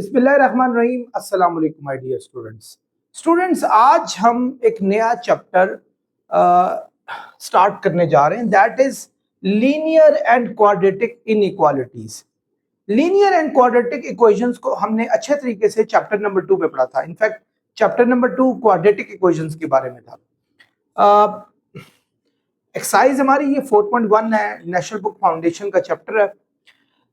बिस्मिल्लाहिर्रहमानिर्रहीम। अस्सलाम वालेकुम माय डियर स्टूडेंट्स, आज हम एक नया चैप्टर स्टार्ट करने जा रहे हैं, that is linear and quadratic inequalities. Linear and quadratic equations को हमने अच्छे तरीके से चैप्टर नंबर 2 में पढ़ा था। In fact chapter number 2 quadratic equations के बारे में था। एक्सरसाइज हमारी ये 4.1 है, नेशनल बुक फाउंडेशन का चैप्टर है।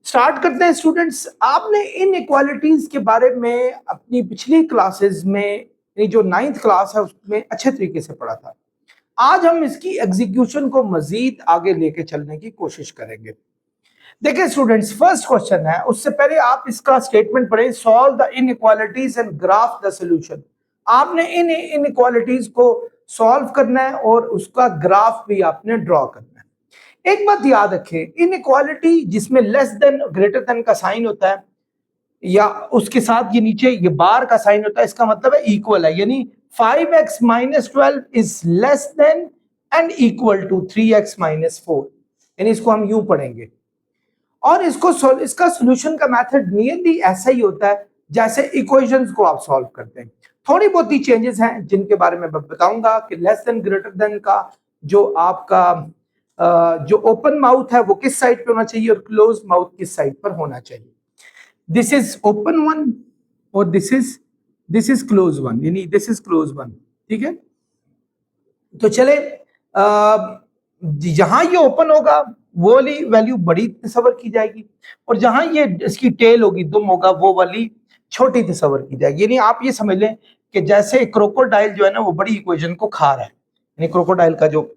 स्टार्ट करते हैं स्टूडेंट्स। आपने इन इक्वालिटीज के बारे में अपनी पिछली क्लासेस में, जो 9th क्लास है उसमें अच्छे तरीके से पढ़ा था। आज हम इसकी एग्जीक्यूशन को मजीद आगे लेके चलने की कोशिश करेंगे। देखिए स्टूडेंट्स, फर्स्ट क्वेश्चन है, उससे पहले आप इसका स्टेटमेंट पढ़ें। Solve the inequalities and graph the solution. आपने इन इनइक्वालिटीज को सॉल्व करना है और उसका ग्राफ भी आपने ड्रॉ करना है। एक बात याद रखें, इनइक्वालिटी जिसमें लेस देन ग्रेटर देन का साइन होता है या उसके साथ ये नीचे ये बार का साइन होता है, इसका मतलब है इक्वल है। यानी 5x - 12 is less than and equal to 3x - 4। यानी इसको हम यूं पढ़ेंगे और इसका सॉल्यूशन का मेथड नियरली ऐसा ही होता है जैसे इक्वेशंस को आप सॉल्व करते हैं। थोड़ी बहुत ही चेंजेस हैं जिनके बारे में बताऊंगा कि लेस देन ग्रेटर देन का जो आपका जो ओपन माउथ है वो किस साइड पे होना चाहिए और क्लोज माउथ किस साइड पर होना चाहिए। दिस इज ओपन वन और दिस इज क्लोज वन, यानी दिस इज क्लोज वन। ठीक है, तो चले जहां ये ओपन होगा वो वाली वैल्यू बड़ी तस्वर की जाएगी और जहां ये इसकी टेल होगी, दुम होगा, वो वाली छोटी तस्वर की जाएगी। यानी आप ये समझ लें कि जैसे क्रोकोडाइल जो है ना वो बड़ी इक्वेशन को खा रहा है। यानी क्रोकोडाइल का जो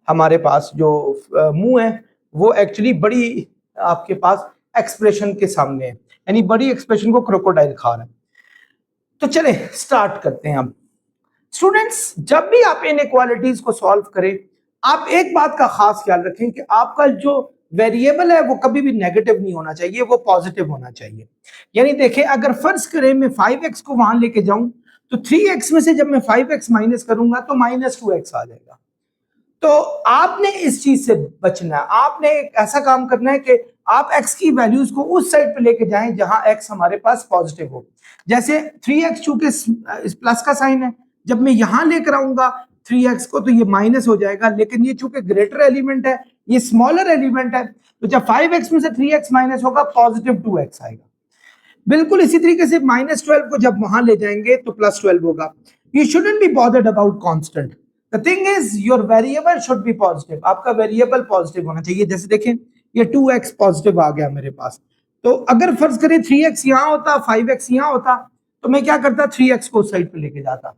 हमारे पास जो मुंह है वो एक्चुअली बड़ी आपके पास एक्सप्रेशन के सामने है, यानी बड़ी एक्सप्रेशन को क्रोकोडाइल खा रहा है। तो चले स्टार्ट करते हैं। अब स्टूडेंट्स, जब भी आप इनइक्वालिटीज को सॉल्व करें, आप एक बात का खास ख्याल रखें कि आपका जो वेरिएबल है वो कभी भी नेगेटिव नहीं होना चाहिए, वो पॉजिटिव होना चाहिए। यानी देखें, अगर फर्ज करें मैं 5x को वहां लेके जाऊं तो 3x में से जब मैं 5x माइनस करूंगा तो -2x आ जाएगा। तो आपने इस चीज से बचना है। आपने एक ऐसा काम करना है कि आप x की वैल्यूज को उस साइड पे लेके जाएं जहां x हमारे पास पॉजिटिव हो। जैसे 3x चूंकि इस प्लस का साइन है, जब मैं यहां लेकर आऊंगा 3x को तो ये माइनस हो जाएगा, लेकिन ये चूंकि ग्रेटर एलिमेंट है, ये स्मॉलर एलिमेंट है, तो जब 5x में से 3x माइनस होगा पॉजिटिव 2x आएगा। बिल्कुल इसी तरीके से -12 को जब वहां ले जाएंगे तो +12 होगा। You shouldn't be bothered about constant. The thing is, your variable should be positive. आपका वेरिएबल पॉजिटिव होना चाहिए। जैसे देखें, ये 2x पॉजिटिव आ गया मेरे पास, तो अगर फर्ज करें 3x यहां होता, 5x यहां होता, तो मैं क्या करता, 3x को साइड पे लेके जाता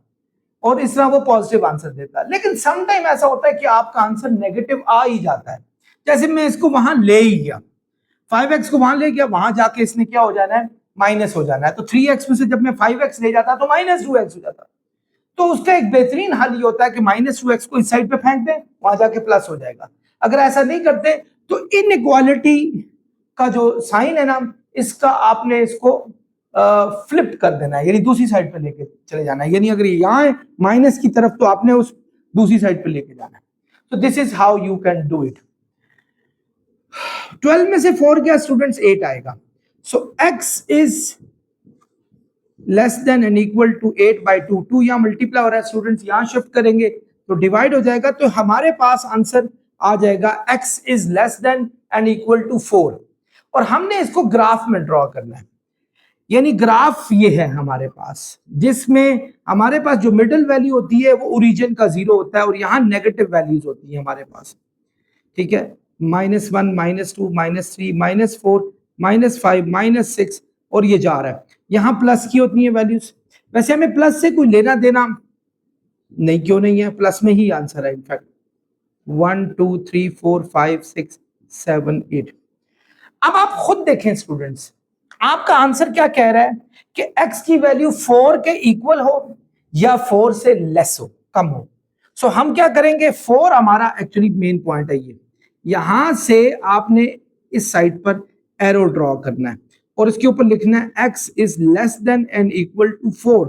और इस तरह वो पॉजिटिव आंसर देता। लेकिन सम टाइम ऐसा होता है कि आपका आंसर नेगेटिव आ ही जाता है। जैसे मैं इसको वहां ले ही गया, 5x को वहां ले गया, वहां जाके इसने क्या हो जाना है, माइनस हो जाना है। तो 3x में से जब मैं 5x ले जाता तो -2x हो जाता। तो उसका एक बेहतरीन हल ये होता है कि -2x को इस साइड पे फेंक दें, वहां जाके प्लस हो जाएगा। अगर ऐसा नहीं करते तो इनइक्वालिटी का जो साइन है ना, इसका आपने इसको फ्लिप कर देना है, यानी दूसरी साइड पे लेके चले जाना है। यानी अगर यहाँ है माइनस की तरफ तो आपने उस दूसरी साइड पे लेके जाना है। तो this is how you can do it. 12 में से 4 गया स्टूडेंट्स, 8 आएगा। So x is less than and equal to 8/2। 2 यहाँ मल्टीप्लाई हो रहा है स्टूडेंट्स, यहाँ शिफ्ट करेंगे तो डिवाइड हो जाएगा, तो हमारे पास आंसर आ जाएगा x is less than and equal to 4। और हमने इसको ग्राफ में ड्रॉ करना है। यानी ग्राफ ये है हमारे पास, जिसमें हमारे पास जो मिडिल वैल्यू होती है वो ओरिजिन का 0 होता है और यहाँ नेगेटिव वैल्यूज होती है हमारे पास। ठीक है, -1 -2 -3 -4 -5 -6 और ये जा रहा है। यहां प्लस की होती है वैल्यूज। वैसे हमें प्लस से कोई लेना देना नहीं, क्यों नहीं है, प्लस में ही आंसर है। इनफैक्ट 1 2 3 4 5 6 7 8। अब आप खुद देखें स्टूडेंट्स, आपका आंसर क्या कह रहा है कि x की वैल्यू 4 के इक्वल हो या 4 से लेस हो, कम हो। सो हम क्या करेंगे, 4 हमारा एक्चुअली मेन पॉइंट है। ये यहां से आपने इस साइड पर एरो ड्रॉ करना है और इसके ऊपर लिखना है x is less than and equal to 4।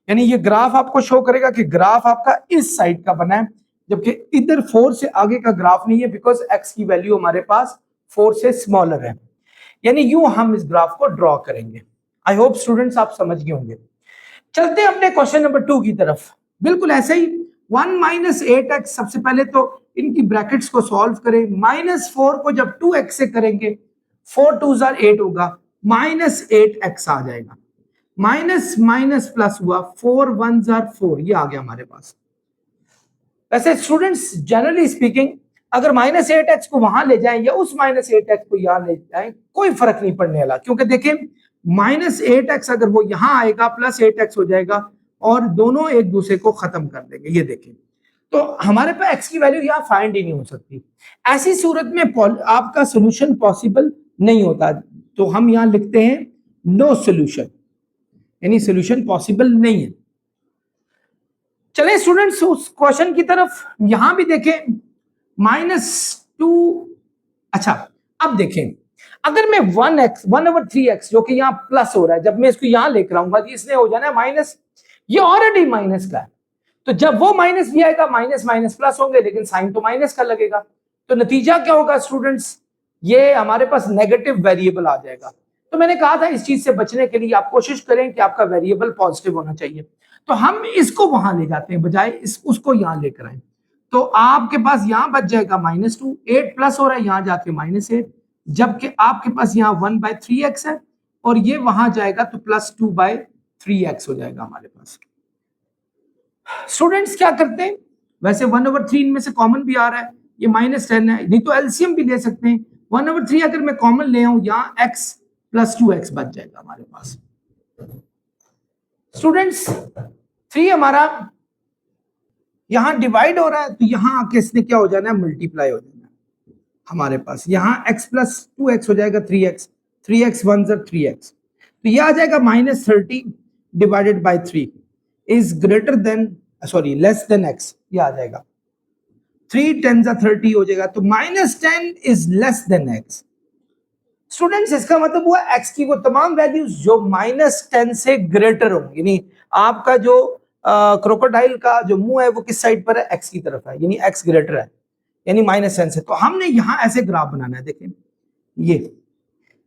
यानी ये ग्राफ आपको शो करेगा कि ग्राफ आपका इस साइड का बना है, जबकि इधर 4 से आगे का ग्राफ नहीं है, बिकॉज x की वैल्यू हमारे पास 4 से स्मॉलर है। यानी यूं हम इस ग्राफ को ड्रॉ करेंगे। आई होप स्टूडेंट्स आप समझ गए होंगे। चलते हैं अपने क्वेश्चन नंबर 2 की तरफ। बिल्कुल ऐसे ही 1 माइनस 8x, सबसे पहले तो इनकी ब्रैकेट्स को सॉल्व करें। -4 को जब 2x से करेंगे 4 2 8 होगा, -8x आ जाएगा। माइनस माइनस प्लस हुआ, 4 1 4, ये आ गया हमारे पास। वैसे स्टूडेंट्स जनरली स्पीकिंग अगर -8x को वहां ले जाएं या उस -8x को यहां ले जाएं, कोई फर्क नहीं पड़ने वाला, क्योंकि देखें -8x अगर वो यहां आएगा +8x हो जाएगा और दोनों एक दूसरे को खत्म कर देंगे। ये देखें, तो हमारे पास x की वैल्यू यहां फाइंड ही नहीं हो सकती। ऐसी सूरत में आपका सोल्यूशन पॉसिबल नहीं होता, तो हम यहां लिखते हैं नो सोल्यूशन, यानी सोल्यूशन पॉसिबल नहीं है। चले स्टूडेंट्स उस क्वेश्चन की तरफ। यहां भी देखें -2। अच्छा, अब देखें अगर मैं 1x 1/3x जो कि यहां प्लस हो रहा है, जब मैं इसको यहां लेकर आऊंगा इसने हो जाना है माइनस, ये ऑलरेडी माइनस का है, तो जब वो माइनस भी आएगा माइनस माइनस प्लस होंगे, लेकिन साइन तो माइनस का लगेगा, तो नतीजा क्या होगा स्टूडेंट्स, ये हमारे पास नेगेटिव वेरिएबल आ जाएगा। तो मैंने कहा था इस चीज से बचने के लिए आप कोशिश करें कि आपका वेरिएबल पॉजिटिव होना चाहिए, तो हम इसको वहां ले जाते हैं बजाय उसको यहां लेकर आए, तो आपके पास यहां बच जाएगा -2, 8 प्लस हो रहा है यहां जाके -8, जबकि आपके पास यहाँ 1/3x है और ये वहां जाएगा तो +2/3x हो जाएगा हमारे पास। स्टूडेंट्स क्या करते हैं, वैसे 1/3 इनमें से कॉमन भी आ रहा है, ये -10 है, नहीं तो एलसीएम भी ले सकते हैं। 1/3 अगर मैं कॉमन ले आऊं, यहाँ x + 2x बच जाएगा हमारे पास। स्टूडेंट्स 3 हमारा यहां डिवाइड हो रहा है, तो यहां आके इसने क्या हो जाना है, मल्टीप्लाई हो जाना है हमारे पास। यहां x + 2x हो जाएगा 3x, 3x 1 3x, तो ये आ जाएगा -30 divided by 3 is greater than less than x, ये आ जाएगा 3 10 30 हो जाएगा, तो -10 is less than x। Students इसका मतलब हुआ x की वो तमाम वैल्यूज जो -10 से ग्रेटर होंगी, यानी आपका जो क्रोकोडाइल का जो मुंह है वो किस साइड पर है, x की तरफ है, यानी x ग्रेटर है, यानी -10 से। तो हमने यहां ऐसे ग्राफ बनाना है, देखें ये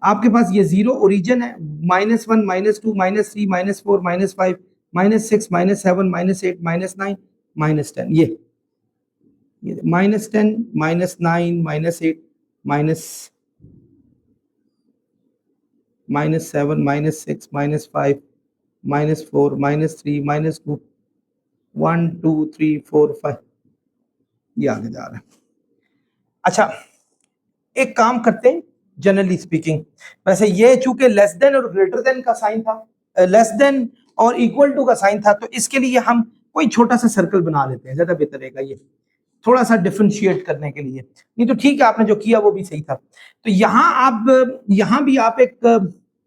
आपके पास ये 0 ओरिजिन है, -1 -2 -3 -4 -5 -6 -7 -8 -9 -10, ये -10 -9 -8 -7 -6 -5 -4 -3 -2 1 2 3 4 5, ये आगे जा रहा है। अच्छा, एक काम करते हैं, जनरली स्पीकिंग वैसे ये चूंकि लेस देन और ग्रेटर देन का साइन था, लेस देन और इक्वल टू का साइन था, तो इसके लिए हम कोई छोटा सा सर्कल बना लेते हैं, ज्यादा बेहतर रहेगा ये थोड़ा सा डिफरेंशिएट करने के लिए। नहीं तो ठीक है, आपने जो किया वो भी सही था। तो यहाँ भी आप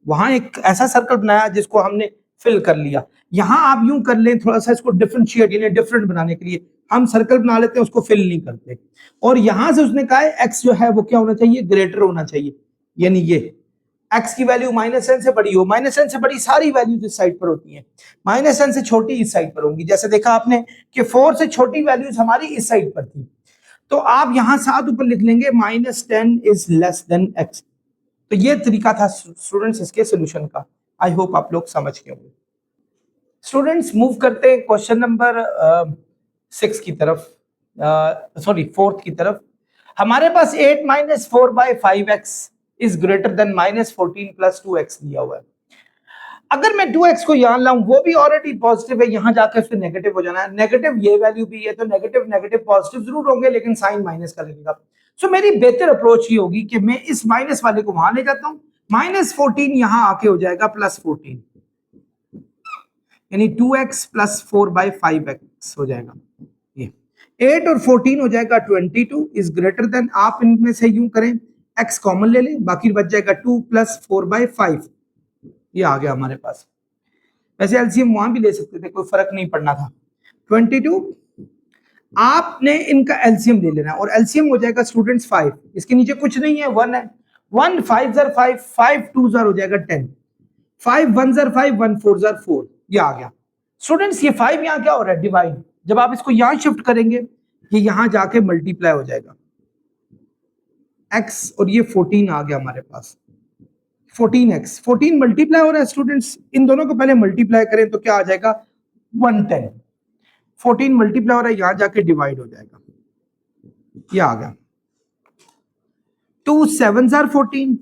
वहां एक ऐसा सर्कल बनाया जिसको हमने फिल कर लिया, यहां आप यूं कर लें, थोड़ा सा इसको डिफरेंशिएट यानी डिफरेंट बनाने के लिए हम सर्कल बना लेते हैं, उसको फिल नहीं करते। और यहां से उसने कहा है x जो है वो क्या होना चाहिए, ग्रेटर होना चाहिए, यानी ये x की वैल्यू -10 से बड़ी हो। -10 से बड़ी सारी वैल्यूज इस साइड पर होती हैं, -10 से छोटी इस साइड पर होंगी। जैसे देखा आपने कि 4 से छोटी वैल्यूज हमारी इस साइड पर थी, तो आप यहां साथ ऊपर लिख लेंगे -10 इज लेस देन x। तो ये तरीका था स्टूडेंट्स इसके सोल्यूशन का। आई होप आप लोग समझ गए होंगे। स्टूडेंट्स मूव करते हैं क्वेश्चन नंबर 6 की तरफ, फोर्थ की तरफ। हमारे पास 8 - 4/5x is greater then -14 + 2x दिया हुआ है। अगर मैं 2x को यहां लाऊं, वो भी ऑलरेडी पॉजिटिव है, यहां जाकर उससे नेगेटिव हो जाना है, नेगेटिव ये वैल्यू भी है, तो नेगेटिव नेगेटिव पॉजिटिव जरूर होंगे, लेकिन साइन माइनस का लगेगा। सो मेरी बेहतर अप्रोच ये होगी कि मैं इस माइनस वाले को वहां ले जाता हूं, -14 यहां आके हो जाएगा +14, यानी 2x + 4/5x हो जाएगा। ये 8 और 14 हो जाएगा 22 इज ग्रेटर देन, आप इनमें से यूं करें x कॉमन ले लें, बाकी बच जाएगा 2 + 4/5, ये आ गया हमारे पास। वैसे एलसीएम वहां भी ले सकते थे, कोई फर्क नहीं पड़ना था। 22 आपने इनका एलसीएम ले लेना और एलसीएम हो जाएगा स्टूडेंट्स 5, इसके नीचे कुछ नहीं है, 1 है, 1 5 5 5 2 हो जाएगा 10, 5 1 5 1 4 4, ये आ गया। स्टूडेंट्स ये 5 यहाँ क्या हो रहा है, डिवाइड, जब आप इसको यहां शिफ्ट करेंगे ये यहां जाके मल्टीप्लाई हो जाएगा x, और ये 14 आ गया हमारे पास। 14x, 14 मल्टीप्लाई हो रहा है स्टूडेंट्स, इन दोनों को पहले मल्टीप्लाई करें तो क्या आ जाएगा 110, 14 मल्टीप्लाई हो रहा है, यहां जाके डिवाइड हो जाएगा, ये आ गया। 2 7s are 14,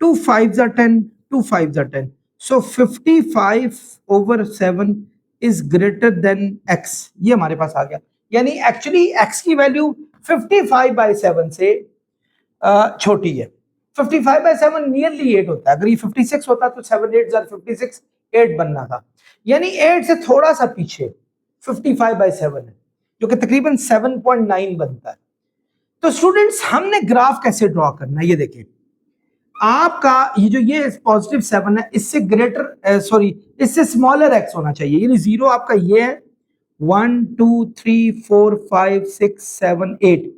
2 5s are 10, 2 5s are 10, so 55/7 is greater than x, ये हमारे पास आ गया। यानी एक्चुअली x की वैल्यू 55/7 से छोटी है। 55/7 नियरली 8 होता है, अगर ये 56 होता तो 7 8s are 56, 8 बनना था, यानी 8 से थोड़ा सा पीछे 55/7 है, जो कि तकरीबन 7.9 बनता है। तो स्टूडेंट्स हमने ग्राफ कैसे ड्रॉ करना है, ये देखें, आपका ये पॉजिटिव 7 है, इससे ग्रेटर इससे स्मॉलर x होना चाहिए, यानी 0 आपका ये है, 1 2 3 4 5 6 7 8,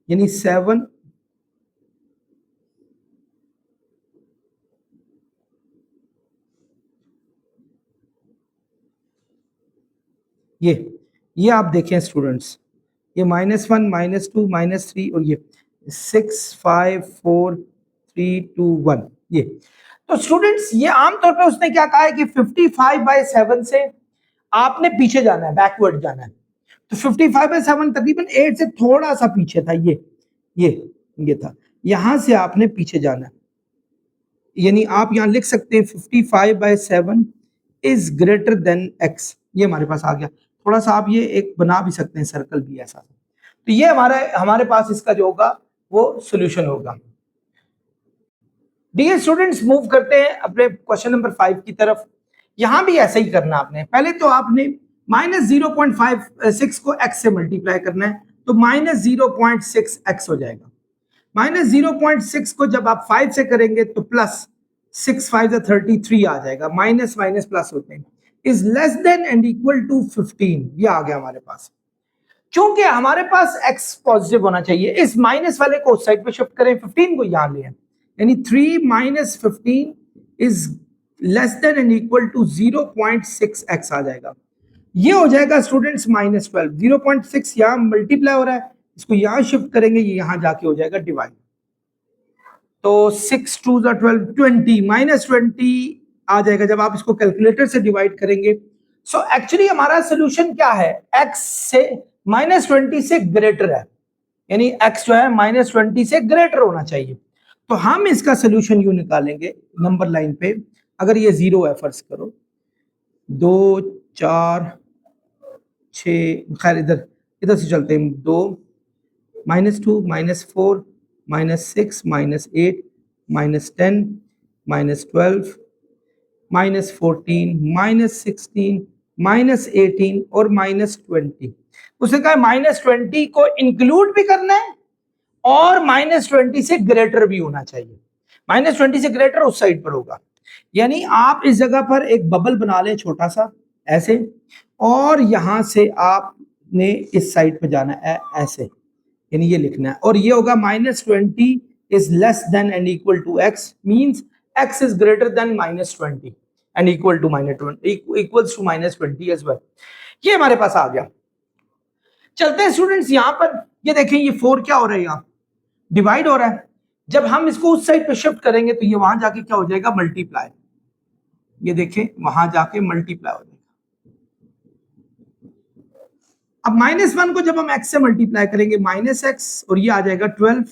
यानी 7 ये आप देखें स्टूडेंट्स, ये -1 -2 -3 और ये 6 5 4 3 2 1, ये तो स्टूडेंट्स ये आमतौर पे उसने क्या कहा है कि 55/7 से आपने पीछे जाना है, बैकवर्ड जाना है, तो 55/7 तकरीबन 8 से थोड़ा सा पीछे था, ये था, यहां से आपने पीछे जाना है, यानी आप यहां लिख सकते हैं 55/7 इज ग्रेटर देन x, ये हमारे पास आ गया। थोड़ा सा आप ये एक बना भी सकते हैं सर्कल भी ऐसा, तो ये हमारे पास इसका जो होगा वो सॉल्यूशन होगा। डियर स्टूडेंट्स मूव करते हैं अपने क्वेश्चन नंबर 5 की तरफ। यहां भी ऐसा ही करना आपने, पहले तो आपने -0.56 को x से मल्टीप्लाई करना है, तो -0.6x हो जाएगा। -0.6 को जब आप 5 से करेंगे तो प्लस 6 5 33 आ जाएगा, माइनस माइनस प्लस होते हैं, is less than and equal to 15, ये आ गया हमारे पास। क्योंकि हमारे पास x पॉजिटिव होना चाहिए, इस माइनस वाले को उस साइड पे शिफ्ट करें, 15 को यहां ले, यानी 3 - 15 is less than and equal to 0.6x आ जाएगा, ये हो जाएगा स्टूडेंट्स -12। 0.6 यहां मल्टीप्लाई हो रहा है, इसको यहां शिफ्ट करेंगे, ये यहां जाके हो जाएगा डिवाइड, तो 6 2 12 20 -20 आ जाएगा जब आप इसको कैलकुलेटर से डिवाइड करेंगे। सो एक्चुअली हमारा सोल्यूशन क्या है, x से -20 से ग्रेटर है, यानी x जो है -20 से ग्रेटर होना चाहिए, तो हम इसका सोल्यूशन यूं निकालेंगे नंबर लाइन पे, अगर ये 0 है फर्ज करो, 2 4 6, खैर इधर से चलते हैं, 2 -2 -4 -6 -8 -10 -12 -14 -16 -18 और -20। उसने कहा -20 को इंक्लूड भी करना है और -20 से ग्रेटर भी होना चाहिए, -20 से ग्रेटर उस साइड पर होगा, यानी आप इस जगह पर एक बबल बना लें छोटा सा ऐसे, और यहां से आपने इस साइड पे जाना है ऐसे, यानी ये लिखना है, और ये होगा -20 is less than and equal to x, means x is greater than -20 and equal to equals to -20 as well। ये हमारे पास आ गया। चलते हैं स्टूडेंट्स, यहां पर ये देखें, ये 4 क्या हो रहा है, यहाँ डिवाइड हो रहा है, जब हम इसको उस साइड पे शिफ्ट करेंगे तो ये वहां जाके क्या हो जाएगा, मल्टीप्लाई, ये देखें वहां जाके मल्टीप्लाई हो जाएगा। अब -1 को जब हम x से मल्टीप्लाई करेंगे -x, और ये आ जाएगा 12,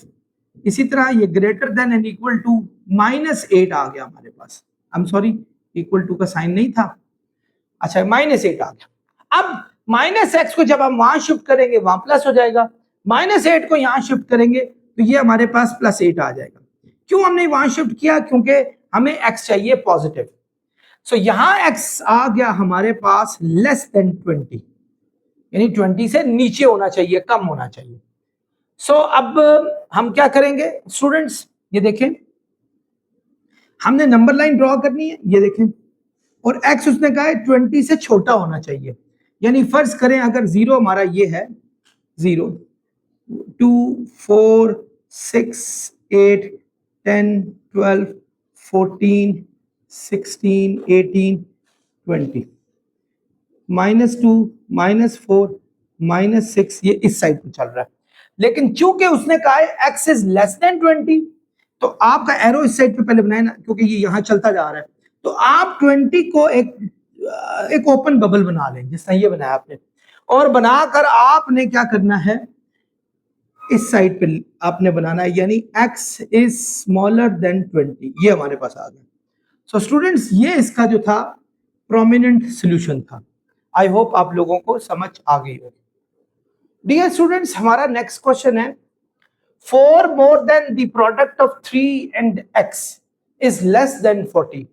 इसी तरह ये greater than and equal to -8 आ गया हमारे पास, I am sorry equal to का साइन नहीं था, अच्छा -8 आ गया। अब -x को जब हम वहां शिफ्ट करेंगे वहां प्लस हो जाएगा, -8 को यहां शिफ्ट करेंगे तो ये हमारे पास +8 आ जाएगा। क्यों हमने वहां शिफ्ट किया, क्योंकि हमें x चाहिए पॉजिटिव, सो यहां x आ गया हमारे पास लेस देन 20, यानी 20 से नीचे होना चाहिए, कम होना चाहिए। सो अब हम क्या करेंगे स्टूडेंट्स, ये देखें, हमने नंबर लाइन ड्रॉ करनी है, ये देखें, और x उसने कहा है 20 से छोटा होना चाहिए, यानी फर्ज करें अगर 0 हमारा ये है, 0 2 4 6 8 10 12 14 16 18 20, -2 -4 -6 ये इस साइड पे चल रहा है, लेकिन चूंकि उसने कहा है x इज लेस देन 20, तो आपका एरो इस साइड पे पहले बनाए ना, क्योंकि ये यहाँ चलता जा रहा है। तो आप 20 को एक ओपन बबल बना लें, जिस तरह ये बनाया आपने, और बनाकर आपने क्या करना है, इस साइड पे आपने बनाना है, यानी x इज स्मॉलर देन 20, ये हमारे पास आ गया। सो स्टूडेंट्स, ये इसका जो था प्रोमिनेंट सॉल्यूशन था। आई होप आप लोगों को समझ आ गई होगी। डियर स्टूडेंट्स, हमारा नेक्स्ट क्वेश्चन है, 4 more than the product of 3 and x is less than 40।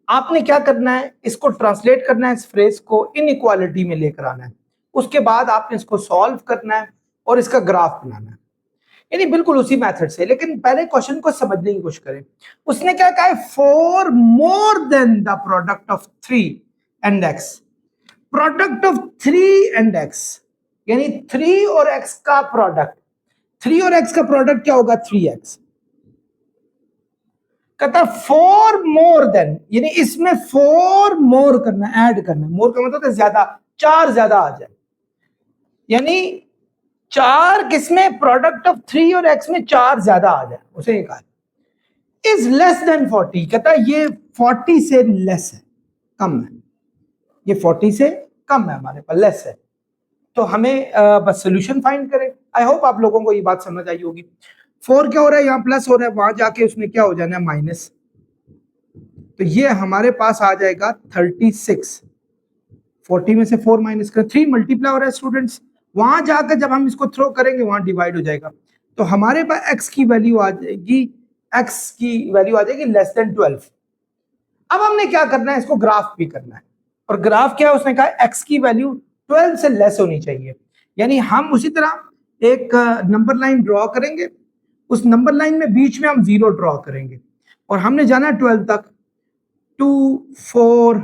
आपने क्या करना है, इसको ट्रांसलेट करना है, इस फ्रेज को इनइक्वालिटी में लेकर आना है, उसके बाद आपने इसको सॉल्व करना है और इसका ग्राफ बनाना है, यानी बिल्कुल उसी मेथड से। लेकिन पहले क्वेश्चन को समझने की कोशिश करें। उसने क्या कहा है, 4 more than the product of 3 and x। Product of 3 and x यानी 3 और x का प्रोडक्ट, 3 और x का प्रोडक्ट क्या होगा, 3x। कहता 4 more than, यानी इसमें 4 more करना, ऐड करना। मोर का मतलब ज्यादा, 4 ज्यादा आ जाए, यानी 4 किसमें, प्रोडक्ट ऑफ 3 और x में 4 ज्यादा आ जाए, उसे ये कहा। इज लेस देन 40, कहता ये 40 से लेस है, कम है, ये 40 से कम है, हमारे पास लेस है। तो हमें बस सोल्यूशन फाइंड करें। आई होप आप लोगों को ये बात समझ आई होगी। 4 क्या हो रहा है, यहाँ प्लस हो रहा है, वहां जाके उसमें क्या हो जाना है, माइनस। तो ये हमारे पास आ जाएगा 36। 40 में से 4 माइनस कर, 3 मल्टीप्लाई हो रहा है स्टूडेंट्स, वहां जाकर जब हम इसको थ्रो करेंगे वहां डिवाइड हो जाएगा। तो हमारे पास x की वैल्यू आ जाएगी, x की वैल्यू आ जाएगी लेस देन 12। अब हमने क्या करना है, इसको ग्राफ भी करना है, और ग्राफ क्या है, उसने कहा x की वैल्यू 12 से लेस होनी चाहिए। यानी हम उसी तरह एक नंबर लाइन ड्रॉ करेंगे, उस नंबर लाइन में बीच में हम 0 ड्रॉ करेंगे, और हमने जाना है 12 तक। 2 4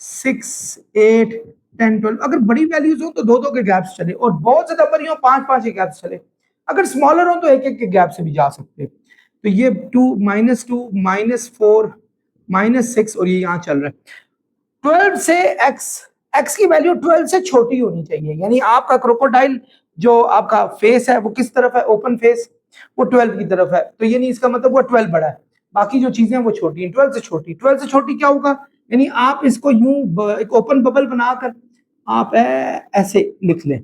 6 8 10 12। अगर बड़ी वैल्यूज हो तो 2 के गैप्स चले, और बहुत ज्यादा बड़ी हो 5 के गैप्स चले। अगर स्मॉलर हो तो 1 के गैप से भी जा सकते। तो ये 2 -4 -6 और ये यहाँ चल रहा है। 12 से x की वैल्यू 12 से छोटी होनी चाहिए, यानी आपका क्रोकोडाइल जो आपका फेस है वो किस तरफ है, ओपन फेस, वो 12 की तरफ है। तो यानी इसका मतलब वो 12 बड़ा है, बाकी जो चीजें हैं वो छोटी हैं, 12 से छोटी। 12 से छोटी क्या होगा, यानी आप इसको यूं एक ओपन बबल बनाकर आप ऐसे लिख लें,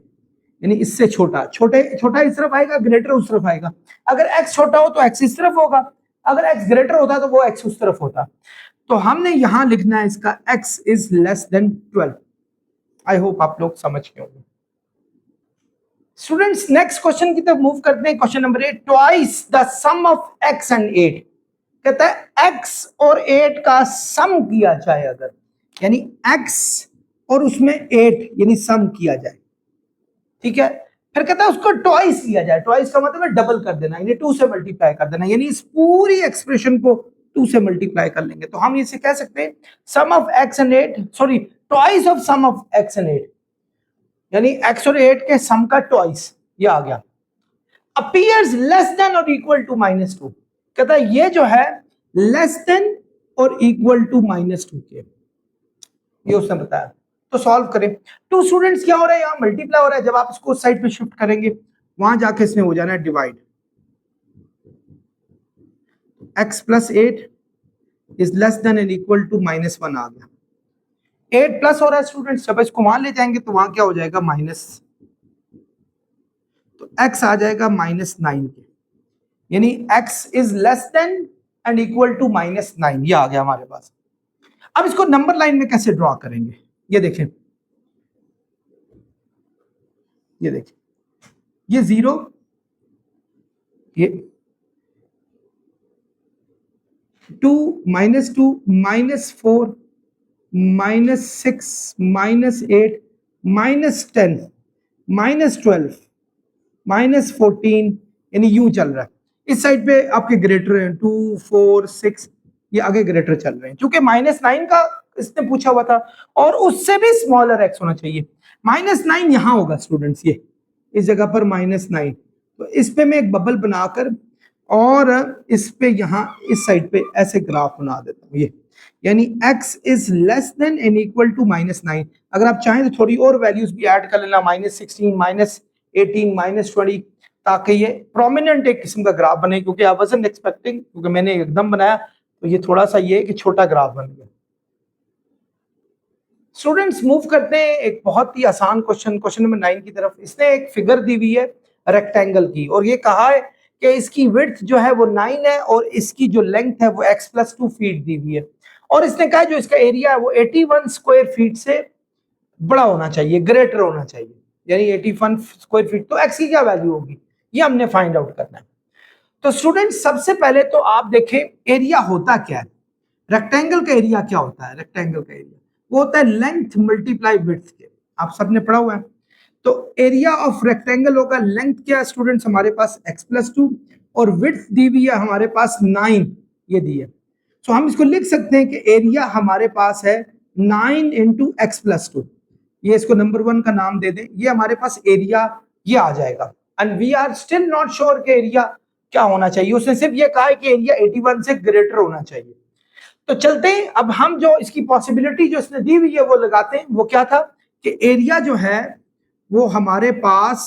यानी इससे छोटा, छोटा इस तरफ आएगा, ग्रेटर उस तरफ आएगा। अगर x छोटा हो तो x इस तरफ होगा, अगर x ग्रेटर होता तो वो x उस तरफ होता। तो हमने यहां लिखना है इसका x is less then 12। I hope आप लोग समझ गए होंगे। स्टूडेंट्स, नेक्स्ट क्वेश्चन की तरफ मूव करते हैं। Question number 8, twice the sum of x and 8। कहता है x और 8 का सम किया जाए, अगर यानी x और उसमें 8 यानी सम किया जाए, ठीक है। फिर कहता है उसको ट्वाइस लिया जाए, ट्वाइस का मतलब है डबल कर देना, यानी 2 से मल्टीप्लाई कर देना, यानी इस पूरी एक्सप्रेशन को 2 से मल्टीप्लाई कर लेंगे। तो हम इसे कह सकते हैं sum of x and 8, sorry twice of sum of x and 8, यानी x और 8 के सम का ट्वाइस, ये आ गया। अपीयर्स लेस देन और इक्वल टू -2। कहता है ये जो है लेस देन और इक्वल टू -2 के, ये उसने बताया। तो सॉल्व करें। टू स्टूडेंट्स क्या हो रहा है, यहाँ मल्टीप्लाई हो रहा है, जब आप इसको उस साइड पे शिफ्ट करेंगे वहां जाके इसमें हो जाना है divide. x + 8 is less than and equal to -1 आ गया। 8 प्लस हो रहा है स्टूडेंट्स, जब इसको वहां ले जाएंगे तो वहां क्या हो जाएगा, माइनस, तो x आ जाएगा -9 के, यानी x is less than and equal to -9, ये आ गया हमारे पास। अब इसको नंबर लाइन में कैसे ड्रॉ करेंगे, ये देखें, ये देखें, ये 0, ये 2 -2 -4 -6 -8 -10 -12 -14, यानी यूं चल रहा है। इस साइड पे आपके ग्रेटर हैं 2 4 6, ये आगे ग्रेटर चल रहे हैं, क्योंकि -9 का इसने पूछा हुआ था और उससे भी स्मॉलर x होना चाहिए। -9 यहां होगा स्टूडेंट्स, ये इस जगह पर -9। तो इस पे मैं एक बबल बनाकर और इस पे यहाँ इस साइड पे ऐसे ग्राफ बना देता हूँ, ये यानी x is less than and equal to -9। अगर आप चाहें तो थोड़ी और वैल्यूज भी ऐड कर लेना, -16 -18 -20, ताकि ये प्रोमिनेंट एक किस्म का ग्राफ बने, क्योंकि आई वाज़न्ट एक्सपेक्टिंग, क्योंकि मैंने एकदम बनाया तो ये थोड़ा सा ये कि छोटा ग्राफ बन गया। स्टूडेंट्स मूव करते हैं एक बहुत ही आसान क्वेश्चन नंबर 9 की तरफ। इसने एक फिगर दी हुई है रेक्टेंगल की, और ये कहा है कि इसकी विड्थ जो है वो 9 है और इसकी जो लेंथ है वो x+2 फीट दी हुई है, और इसने कहा जो इसका एरिया है वो 81 स्क्वायर फीट से बड़ा होना चाहिए, ग्रेटर होना चाहिए, यानी 81 स्क्वायर फीट। तो x की क्या वैल्यू होगी ये हमने फाइंड आउट करना है। तो स्टूडेंट्स सबसे पहले तो आप देखें एरिया होता क्या है, रेक्टेंगल का एरिया क्या होता है। रेक्टेंगल का एरिया वो होता है लेंथ मल्टीप्लाई विड्थ के, आप सबने पढ़ा हुआ है। तो एरिया ऑफ रेक्टेंगल होगा, लेंथ क्या है स्टूडेंट्स हमारे पास x+2, और विड्थ दी हुई है हमारे पास 9 ये दी है। सो हम इसको लिख सकते हैं कि एरिया हमारे पास है 9 इंटू x+2, ये इसको नंबर 1 का नाम दे दें, ये हमारे पास एरिया ये आ जाएगा। And we are still not sure कि एरिया क्या होना चाहिए, उसने सिर्फ ये कहा है कि एरिया 81 से ग्रेटर होना चाहिए। तो चलते हैं अब हम जो इसकी पॉसिबिलिटी जो इसने दी हुई है वो लगाते हैं। वो क्या था कि एरिया जो है वो हमारे पास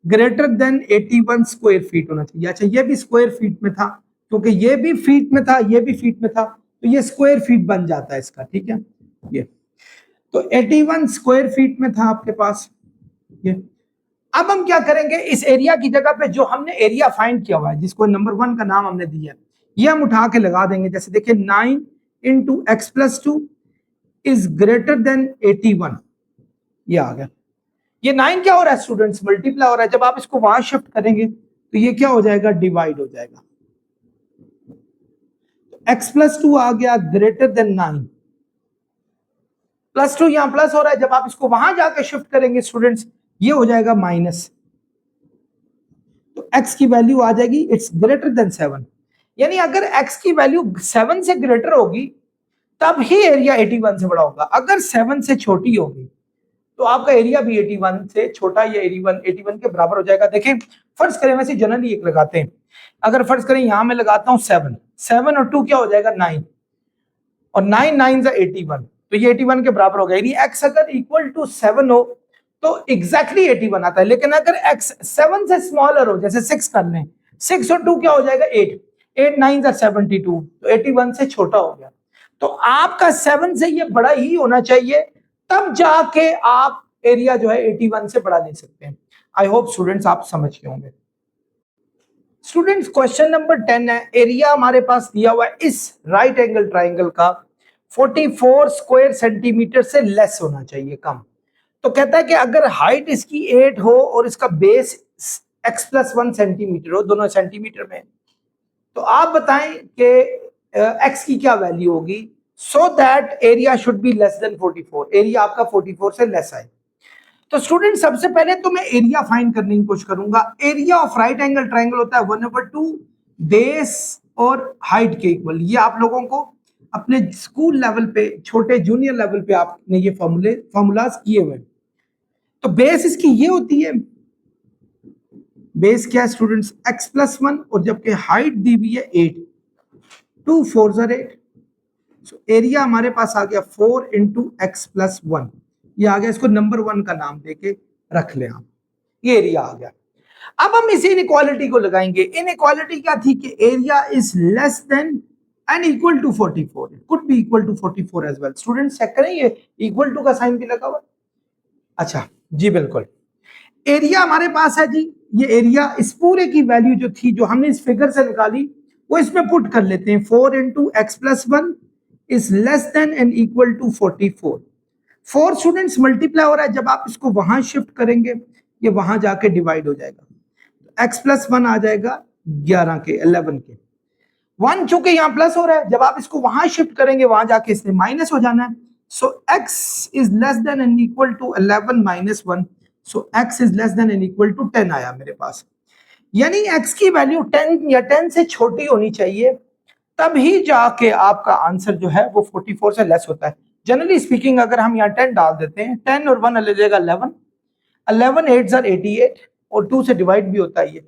ग्रेटर देन 81 स्क्वायर फीट होना चाहिए। अच्छा ये भी स्क्वायर फीट में था, क्योंकि ये भी फीट में था ये भी फीट में था, तो ये स्क्वायर फीट बन जाता है इसका, ठीक है। ये तो 81 स्क्वायर फीट में था आपके पास ये। अब हम क्या करेंगे, इस एरिया की जगह पे जो हमने एरिया फाइंड किया हुआ है जिसको नंबर 1 का नाम हमने दिया है, ये हम उठा के लगा देंगे। जैसे देखिए 9 into x+2 is greater then 81, ये आ गया। ये 9 क्या हो रहा है स्टूडेंट्स, मल्टीप्लाई हो रहा है। जब आप इसको वहां शिफ्ट करेंगे तो ये क्या हो जाएगा, डिवाइड हो जाएगा। x+2 आ गया ग्रेटर देन 9, +2 यहां प्लस हो रहा है, जब आप इसको वहां जाके शिफ्ट करेंगे स्टूडेंट्स ये हो जाएगा माइनस। तो x की वैल्यू आ जाएगी इट्स ग्रेटर देन 7, यानी अगर x की वैल्यू 7 से ग्रेटर होगी तब ही एरिया 81 से बड़ा होगा। अगर 7 से छोटी होगी तो आपका एरिया भी 81 से छोटा या 81 के बराबर हो जाएगा। देखें फर्ज करें, वैसे जनरली एक लगाते हैं, अगर फर्ज करें यहां मैं लगाता हूं 7 और 2 क्या हो जाएगा 9, और 9 9 से 81, तो ये 81 के बराबर हो गया। यानी x अगर इक्वल टू 7 हो तो एग्जैक्टली 81 आता है। लेकिन अगर x 7 से स्मॉलर हो, जैसे 6 कर लें, 6 और 2 क्या हो जाएगा 8, 8 9 से 72, तो 81 से छोटा हो गया। तो आपका 7 से ये बड़ा ही होना चाहिए, तब जाके आप एरिया जो है 81 से बड़ा ले सकते हैं। आई होप स्टूडेंट्स आप समझ गए होंगे। स्टूडेंट्स क्वेश्चन नंबर 10 है, एरिया हमारे पास दिया हुआ है इस राइट एंगल ट्राइंगल का 44 स्क्वायर सेंटीमीटर से लेस होना चाहिए, कम। तो कहता है कि अगर हाइट इसकी 8 हो और इसका बेस x+1 सेंटीमीटर हो, दोनों सेंटीमीटर में, तो आप बताएं कि x की क्या वैल्यू होगी so that area should be less then 44, area आपका 44 से लेस आए। तो स्टूडेंट सबसे पहले तो मैं एरिया फाइंड करने की कोशिश करूंगा। Area of right angle triangle होता है 1/2 बेस और हाइट के इक्वल। ये आप लोगों को अपने स्कूल लेवल पे, छोटे जूनियर लेवल पे आपने ये फॉर्मूलाज किए हुए। तो बेस इसकी ये होती है, बेस क्या है स्टूडेंट्स x+1, और जबकि हाइट दी हुई है 8, 2 4 8, सो एरिया हमारे पास आ गया 4 इंटू x+1, ये आ गया। इसको नंबर 1 का नाम देके रख लें आप, ये एरिया आ गया। अब हम इस इनइक्वालिटी को लगाएंगे। इनइक्वालिटी क्या थी कि area is less than and equal to 44, it could be equal to 44 as well. Students check करें, ये इक्वल टू का साइन भी लगा हुआ। अच्छा जी बिल्कुल, एरिया हमारे पास है जी। ये एरिया इस पूरे की वैल्यू जो थी, जो हमने इस फिगर से निकाली, वो इसमें पुट कर लेते हैं। 4 into x+1 is less than and equal to 44। 4 students multiply हो रहा है, जब आप इसको वहां शिफ्ट करेंगे ये वहां जाके डिवाइड हो जाएगा। x+1 आ जाएगा 11 के, 11 के। 1 चूंकि यहाँ प्लस हो रहा है, जब आप इसको वहां शिफ्ट करेंगे वहां जाके इसने माइनस हो जाना है। So x is less than and equal to 11 minus 1, so x is less than and equal to 10 आया मेरे पास। यानी x की वैल्यू 10 या 10 से छोटी होनी चाहिए, तब ही जाके आपका आंसर जो है वो 44 से लेस होता है। जनरली स्पीकिंग अगर हम यहाँ 10 डाल देते हैं, 10 और 1 ले जाएगा 11, 11 8 are 88, और 2 से डिवाइड भी होता है, ये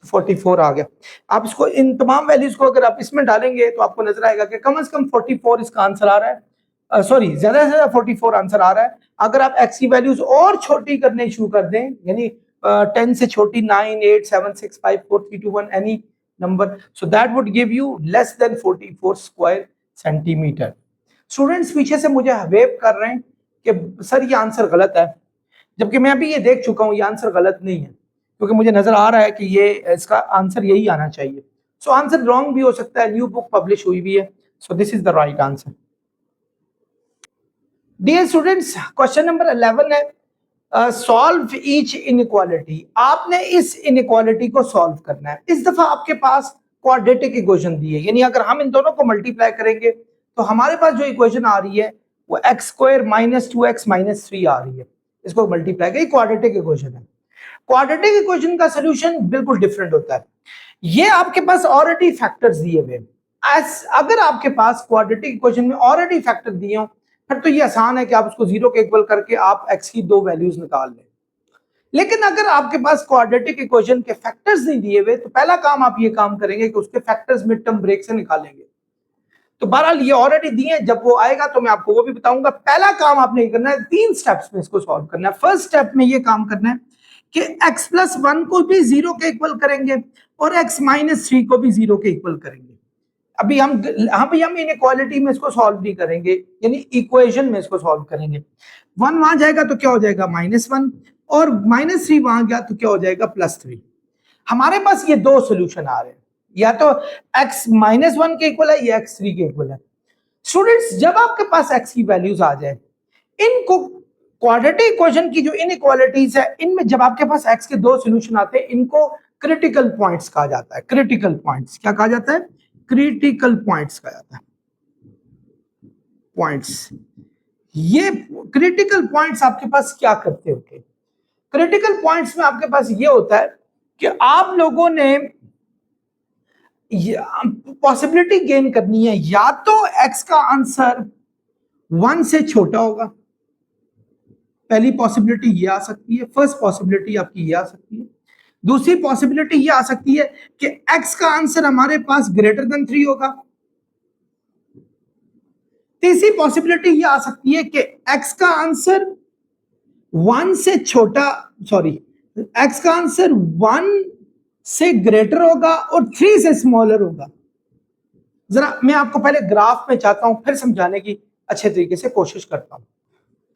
44 आ गया। आप इसको इन तमाम वैल्यूज को अगर आप इसमें डालेंगे तो आपको नजर आएगा कि कम से कम 44 इसका आंसर आ रहा है। सॉरी, ज्यादा से ज्यादा 44 आंसर आ रहा है। अगर आप x की वैल्यूज और छोटी करने शुरू कर दें, यानी 10 से छोटी 9, 8, 7, 6, 5, 4, 3, 2, 1 any number, so that would give you less than 44 square centimeter. Students पीछे से मुझे वेव कर रहे हैं कि सर ये आंसर गलत है, जबकि मैं अभी ये देख चुका हूँ ये आंसर गलत नहीं है, क्योंकि मुझे नजर आ रहा है कि ये इसका आंसर यही आना चाहिए. सो आंसर रॉन्ग भी हो सकता है, न्यू बुक पब्लिश हुई भी है, so this is the right answer. Dear students, question number 11 है सॉल्व ईच इनइक्वालिटी. आपने इस इनइक्वालिटी को सॉल्व करना है. इस दफा आपके पास क्वाड्रेटिक इक्वेशन दी है, यानी अगर हम इन दोनों को मल्टीप्लाई करेंगे तो हमारे पास जो इक्वेशन आ रही है वो x square minus 2x minus 3 आ रही है. इसको मल्टीप्लाई करें, क्वाड्रेटिक इक्वेशन है. क्वाड्रेटिक इक्वेशन का सोल्यूशन बिल्कुल डिफरेंट होता है. ये आपके पास ऑलरेडी फैक्टर्स दिए हुए. अगर आपके पास क्वाड्रेटिक इक्वेशन में ऑलरेडी फैक्टर दिए हो फिर तो ये आसान है कि आप उसको जीरो के इक्वल करके आप x की दो वैल्यूज निकाल लें. लेकिन अगर आपके पास क्वाड्रेटिक इक्वेशन के फैक्टर्स नहीं दिए हुए तो पहला काम आप ये काम करेंगे कि उसके फैक्टर्स मिड टर्म ब्रेक से निकालेंगे. तो बहरहाल ये ऑलरेडी दिए हैं, जब वो आएगा तो मैं आपको वो भी बताऊंगा. पहला काम आपने ये करना है, 3 स्टेप्स में इसको सॉल्व करना है. फर्स्ट स्टेप में ये काम करना है कि x प्लस 1 को भी जीरो के इक्वल करेंगे और x माइनस 3 को भी जीरो के इक्वल करेंगे. अभी हम इनइक्वालिटी में इसको सॉल्व नहीं करेंगे, यानी इक्वेशन में इसको सॉल्व करेंगे. 1 वहां जाएगा तो क्या हो जाएगा -1 और -3 वहां गया तो क्या हो जाएगा +3. हमारे पास ये दो सोल्यूशन आ रहे हैं, या तो x -1 के इक्वल है या x 3 के इक्वल है. स्टूडेंट्स, जब आपके पास x की वैल्यूज आ जाए, इनको क्वाड्रेटिक इक्वेशन की जो इनइक्वालिटीज है इनमें जब आपके पास x के दो सोल्यूशन आते हैं इनको क्रिटिकल पॉइंट्स कहा जाता है. क्रिटिकल पॉइंट्स क्या कहा जाता है? क्रिटिकल पॉइंट्स कहा जाता है. पॉइंट्स, ये क्रिटिकल पॉइंट्स आपके पास क्या करते होते हैं? क्रिटिकल पॉइंट्स में आपके पास ये होता है कि आप लोगों ने पॉसिबिलिटी गेन करनी है, या तो x का आंसर 1 से छोटा होगा, पहली पॉसिबिलिटी ये आ सकती है, फर्स्ट पॉसिबिलिटी आपकी ये आ सकती है. दूसरी पॉसिबिलिटी ये आ सकती है कि x का आंसर हमारे पास ग्रेटर देन 3 होगा. तीसरी पॉसिबिलिटी ये आ सकती है कि x का आंसर 1 से छोटा, x का आंसर 1 से ग्रेटर होगा और 3 से स्मॉलर होगा. जरा मैं आपको पहले ग्राफ में चाहता हूं, फिर समझाने की अच्छे तरीके से कोशिश करता हूं.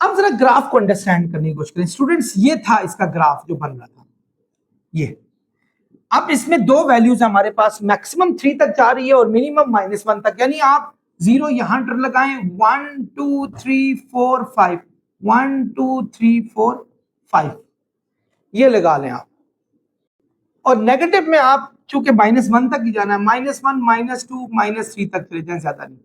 अब जरा ग्राफ को अंडरस्टैंड करने की कोशिश करें. स्टूडेंट्स, ये था इसका ग्राफ जो बन रहा था. ये अब इसमें दो वैल्यूज हमारे पास, मैक्सिमम 3 तक जा रही है और मिनिमम -1 तक, यानी आप जीरो यहां लगाएं, 1 2 3 4 5, 1 2 3 4 5 ये लगा लें आप. और नेगेटिव में आप चूंकि -1 तक ही जाना है, -1 -2 -3 तक चले जाएं, ज्यादा नहीं.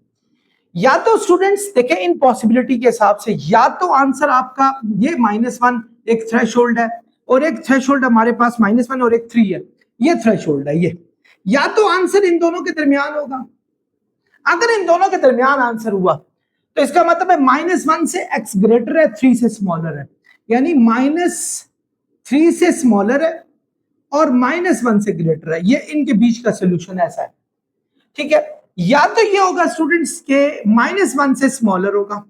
या तो स्टूडेंट्स देखें इन पॉसिबिलिटी के हिसाब से, या तो आंसर आपका ये -1 एक थ्रेशोल्ड है और एक थ्रेशोल्ड हमारे पास -1 और एक 3 है, ये थ्रेशोल्ड है. ये या तो आंसर इन दोनों के दरमियान होगा. अगर इन दोनों के दरमियान आंसर हुआ तो इसका मतलब है -1 से x ग्रेटर है, 3 से स्मॉलर है, यानी -3 से स्मॉलर है और -1 से ग्रेटर है. ये इनके बीच का सोल्यूशन ऐसा है. ठीक है, या तो ये होगा स्टूडेंट्स के -1 से स्मॉलर होगा,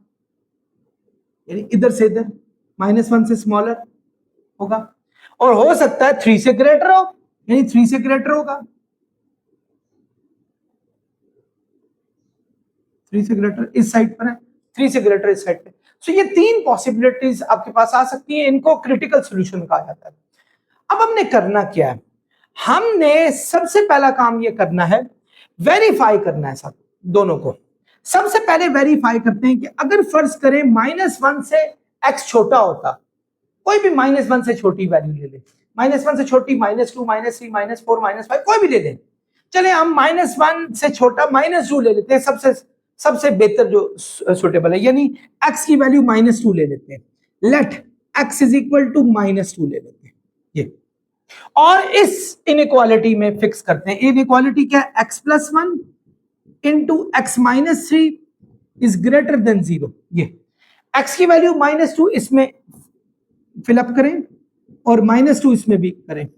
यानी इधर से इधर -1 से स्मॉलर होगा, और हो सकता है 3 से ग्रेटर हो, यानी 3 से ग्रेटर होगा. 3 से ग्रेटर इस साइड पर है, 3 से ग्रेटर इस साइड पे. सो ये 3 पॉसिबिलिटीज आपके पास आ सकती हैं, इनको क्रिटिकल सॉल्यूशन कहा जाता है. अब हमने करना क्या है? हमने सबसे पहला काम ये करना है, वेरीफाई करना है सब दोनों को. सबसे पहले वेरीफाई करते हैं कि अगर फर्ज करें -1 से x छोटा होता, कोई भी -1 से छोटी वैल्यू ले ले, -1 से छोटी -2 -3 -4 -5 कोई भी ले लें. चले हम -1 से छोटा -2 ले लेते हैं, सबसे बेहतर जो सुटेबल है, यानी x की वैल्यू -2 ले लेते हैं. Let x is equal to -2 ले लेते हैं ये, और इस इनइक्वालिटी में फिक्स करते हैं. इनइक्वालिटी क्या है? x plus 1 into x minus 3 is greater than 0. ये x की वैल्यू -2 इसमें फिलअप करें और -2 इसमें भी करें,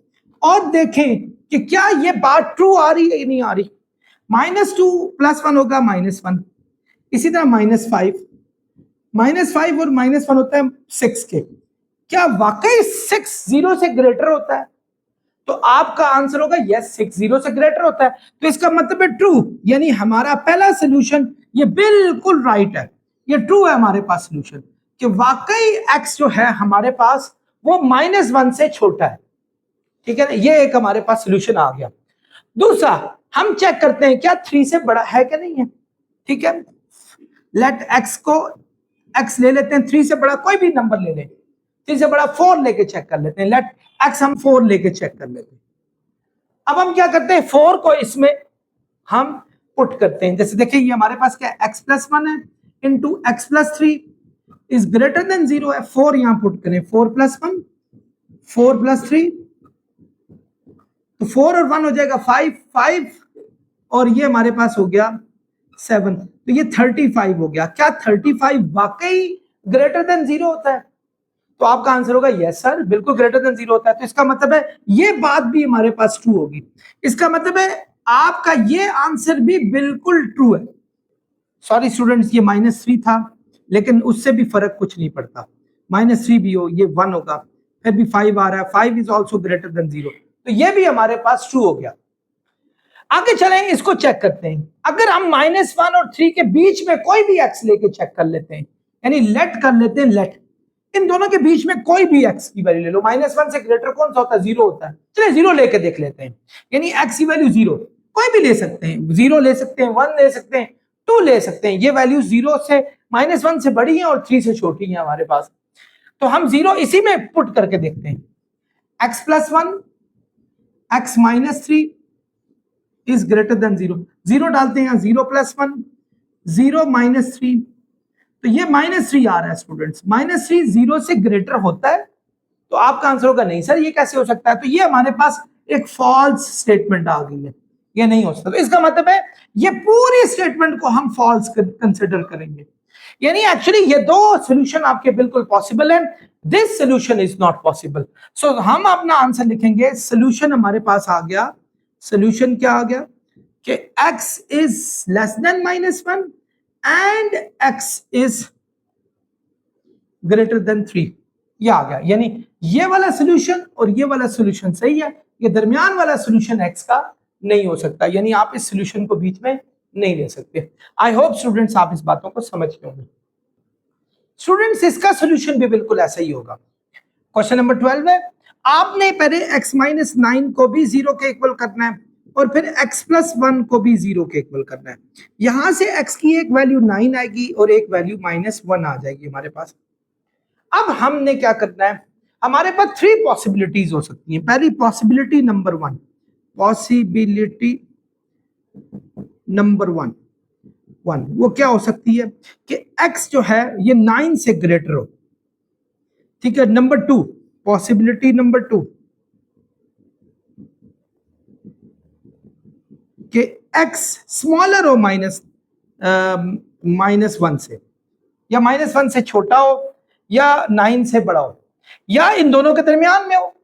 और देखें कि क्या ये बात ट्रू आ रही है या नहीं आ रही. -2 प्लस 1 होगा -1, इसी तरह -5 और -1 होता है 6 के. क्या वाकई 6 0 से ग्रेटर होता है? तो आपका आंसर होगा यस, 6 0 से ग्रेटर होता है। तो इसका मतलब है ट्रू, यानी हमारा पहला सोल्यूशन ये बिल्कुल राइट है, ये ट्रू है हमारे पास सोल्यूशन कि वाकई x जो है हमारे पास वो -1 से छोटा है। ठीक है ना, ये एक हमारे पास सोल्यूशन आ गया। दूसरा हम चेक करते हैं क्या 3 से बड़ा है कि नहीं है। ठीक है, लेट x को x ले लेते हैं, 3 से बड़ा कोई भी नंबर ले लें, 3 से बड़ा 4 लेके चेक कर लेते हैं। लेट x हम 4 लेके चेक कर लेते हैं। अब हम क्या करते हैं, 4 को इसमें हम पुट करते हैं। जैसे देखिए ये हमारे पास क्या है, x + 1 है into x + 3 is greater than 0 है। 4 यहां पुट करें, 4 + 1 4 + 3, तो 4 और 1 हो जाएगा 5 5, और ये हमारे पास हो गया 7, तो ये 35 हो गया। क्या 35 वाकई ग्रेटर देन 0 होता है? तो आपका आंसर होगा यस सर, बिल्कुल ग्रेटर देन 0 होता है। तो इसका मतलब है ये बात भी हमारे पास ट्रू होगी। इसका मतलब है आपका ये आंसर भी बिल्कुल ट्रू है। सॉरी स्टूडेंट्स, ये -3 था, लेकिन उससे भी फर्क कुछ नहीं पड़ता, -3 भी हो ये 1 होगा, फिर भी 5 आ रहा है, 5 इज ऑल्सो ग्रेटर देन 0, तो ये भी हमारे पास ट्रू हो गया। आगे चलें, इसको चेक करते हैं। अगर हम -1 और 3 के बीच में कोई भी x लेके चेक कर लेते हैं, यानी लेट कर लेते हैं, लेट इन दोनों के बीच में कोई भी x की वैल्यू ले लो। -1 से ग्रेटर कौन सा होता है? 0 होता है। चलिए 0 लेके देख लेते हैं, यानी x की वैल्यू 0 कोई भी ले सकते हैं, 0 ले सकते हैं, 1 ले सकते हैं, 2 ले सकते हैं। ये वैल्यू 0 से -1 से बड़ी है और 3 से छोटी है हमारे पास, तो हम 0 इसी में पुट करके देखते हैं। x + 1 x - 3 is greater than 0, 0 डालते हैं, 0 + 1 0 - 3, तो ये -3 आ रहा है स्टूडेंट्स। -3 0 से ग्रेटर होता है, तो आपका आंसर होगा नहीं सर ये कैसे हो सकता है। तो ये हमारे पास एक फॉल्स स्टेटमेंट आ गई है, ये नहीं हो सकता। तो इसका मतलब है ये पूरी स्टेटमेंट को हम फॉल्स कंसिडर करेंगे, यानी एक्चुअली ये दो सॉल्यूशन आपके बिल्कुल पॉसिबल है, this solution is not possible. So हम अपना आंसर लिखेंगे, सॉल्यूशन हमारे पास आ गया, सॉल्यूशन क्या आ गया कि x is less than -1 and x is greater than 3, ये आ गया। यानी ये वाला सॉल्यूशन और ये वाला सॉल्यूशन सही है, ये दरमियान वाला सॉल्यूशन x का नहीं हो सकता, यानी आप इस सॉल्यूशन को बीच में नहीं ले सकते। आई होप स्टूडेंट्स आप इस बातों को समझ गए होंगे। स्टूडेंट्स इसका सॉल्यूशन भी बिल्कुल ऐसा ही होगा। क्वेश्चन नंबर 12 है, आपने पहले x - 9 को भी 0 के इक्वल करना है और फिर x + 1 को भी 0 के इक्वल करना है। यहां से x की एक वैल्यू 9 आएगी और एक वैल्यू -1 आ जाएगी हमारे पास। अब हमने क्या करना है, हमारे पास 3 पॉसिबिलिटीज हो सकती हैं। पहली पॉसिबिलिटी नंबर 1, पॉसिबिलिटी नंबर 1 वो क्या हो सकती है कि x जो है ये 9 से ग्रेटर हो। ठीक है, नंबर 2, पॉसिबिलिटी नंबर 2 कि x स्मॉलर हो -1 से, या -1 से छोटा हो या 9 से बड़ा हो, या इन दोनों के दरमियान में हो,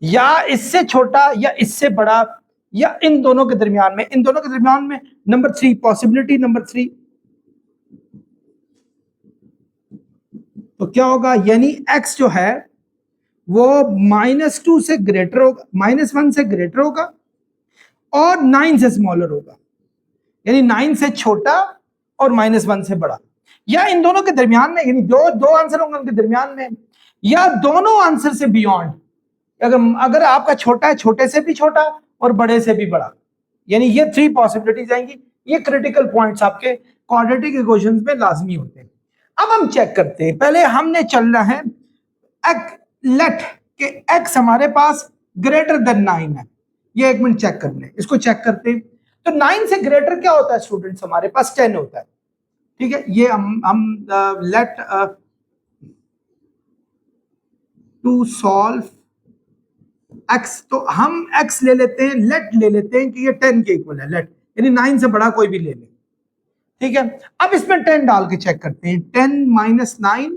या इससे छोटा या इससे बड़ा, या इन दोनों के दरमियान में, इन दोनों के दरमियान में। नंबर 3, पॉसिबिलिटी नंबर 3, तो क्या होगा, यानी x जो है वो -2 से ग्रेटर होगा, -1 से ग्रेटर होगा और 9 से स्मॉलर होगा, यानी 9 से छोटा और -1 से बड़ा, या इन दोनों के दरमियान में, यानी दो आंसर होंगे उनके दरमियान में, या दोनों आंसर से बियॉन्ड। अगर आपका छोटा है, छोटे से भी छोटा और बड़े से भी बड़ा, यानी ये 3 पॉसिबिलिटीज आएंगी। ये क्रिटिकल पॉइंट्स आपके क्वाड्रेटिक इक्वेशंस में लाजमी होते हैं। अब हम चेक करते हैं, पहले हमने चलना है लेट के x हमारे पास ग्रेटर देन 9 है, ये 1 मिनट चेक करने हैं, इसको चेक करते हैं। तो 9 से ग्रेटर क्या होता है स्टूडेंट्स, हमारे पास 10 होता है। ठीक है, ये हम लेट टू सॉल्व x, तो हम x ले लेते हैं, लेट ले लेते हैं कि ये 10 के इक्वल है, लेट यानी 9 से बड़ा कोई भी ले ले। ठीक है, अब इसमें 10 डाल के चेक करते हैं, 10 - 9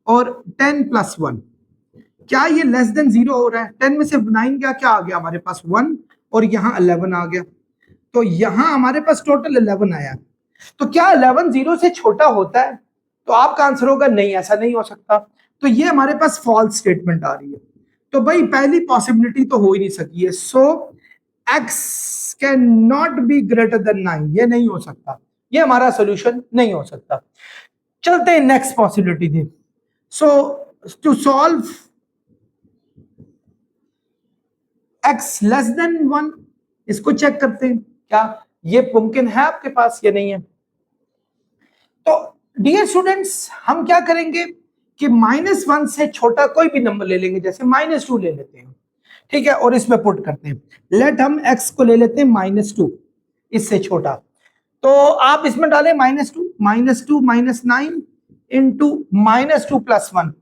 और 10 + 1, क्या ये लेस देन 0 हो रहा है? 10 में से 9 क्या आ गया हमारे पास 1, और यहाँ 11 आ गया, तो यहाँ हमारे पास टोटल 11 आया। तो क्या 11 0 से छोटा होता है? तो आपका आंसर होगा नहीं, ऐसा नहीं हो सकता। तो ये हमारे पास फॉल्स स्टेटमेंट आ रही है। तो भाई पहली पॉसिबिलिटी तो हो ही नहीं सकी है, so x can not be greater then 9, ये नहीं हो सकता, ये हमारा सोल्यूशन नहीं हो सकता। चलते हैं नेक्स्ट पॉसिबिलिटी थी। So to solve x less than 1, इसको चेक करते हैं क्या ये मुमकिन है आपके पास या नहीं है। तो डियर स्टूडेंट्स, हम क्या करेंगे कि -1 से छोटा कोई भी नंबर ले लेंगे, जैसे -2 ले लेते हैं, ठीक है, और इसमें पुट करते हैं। लेट हम x को ले लेते हैं -2, इससे छोटा। तो आप इसमें डालें -2 -9 इंटू -2 + 1,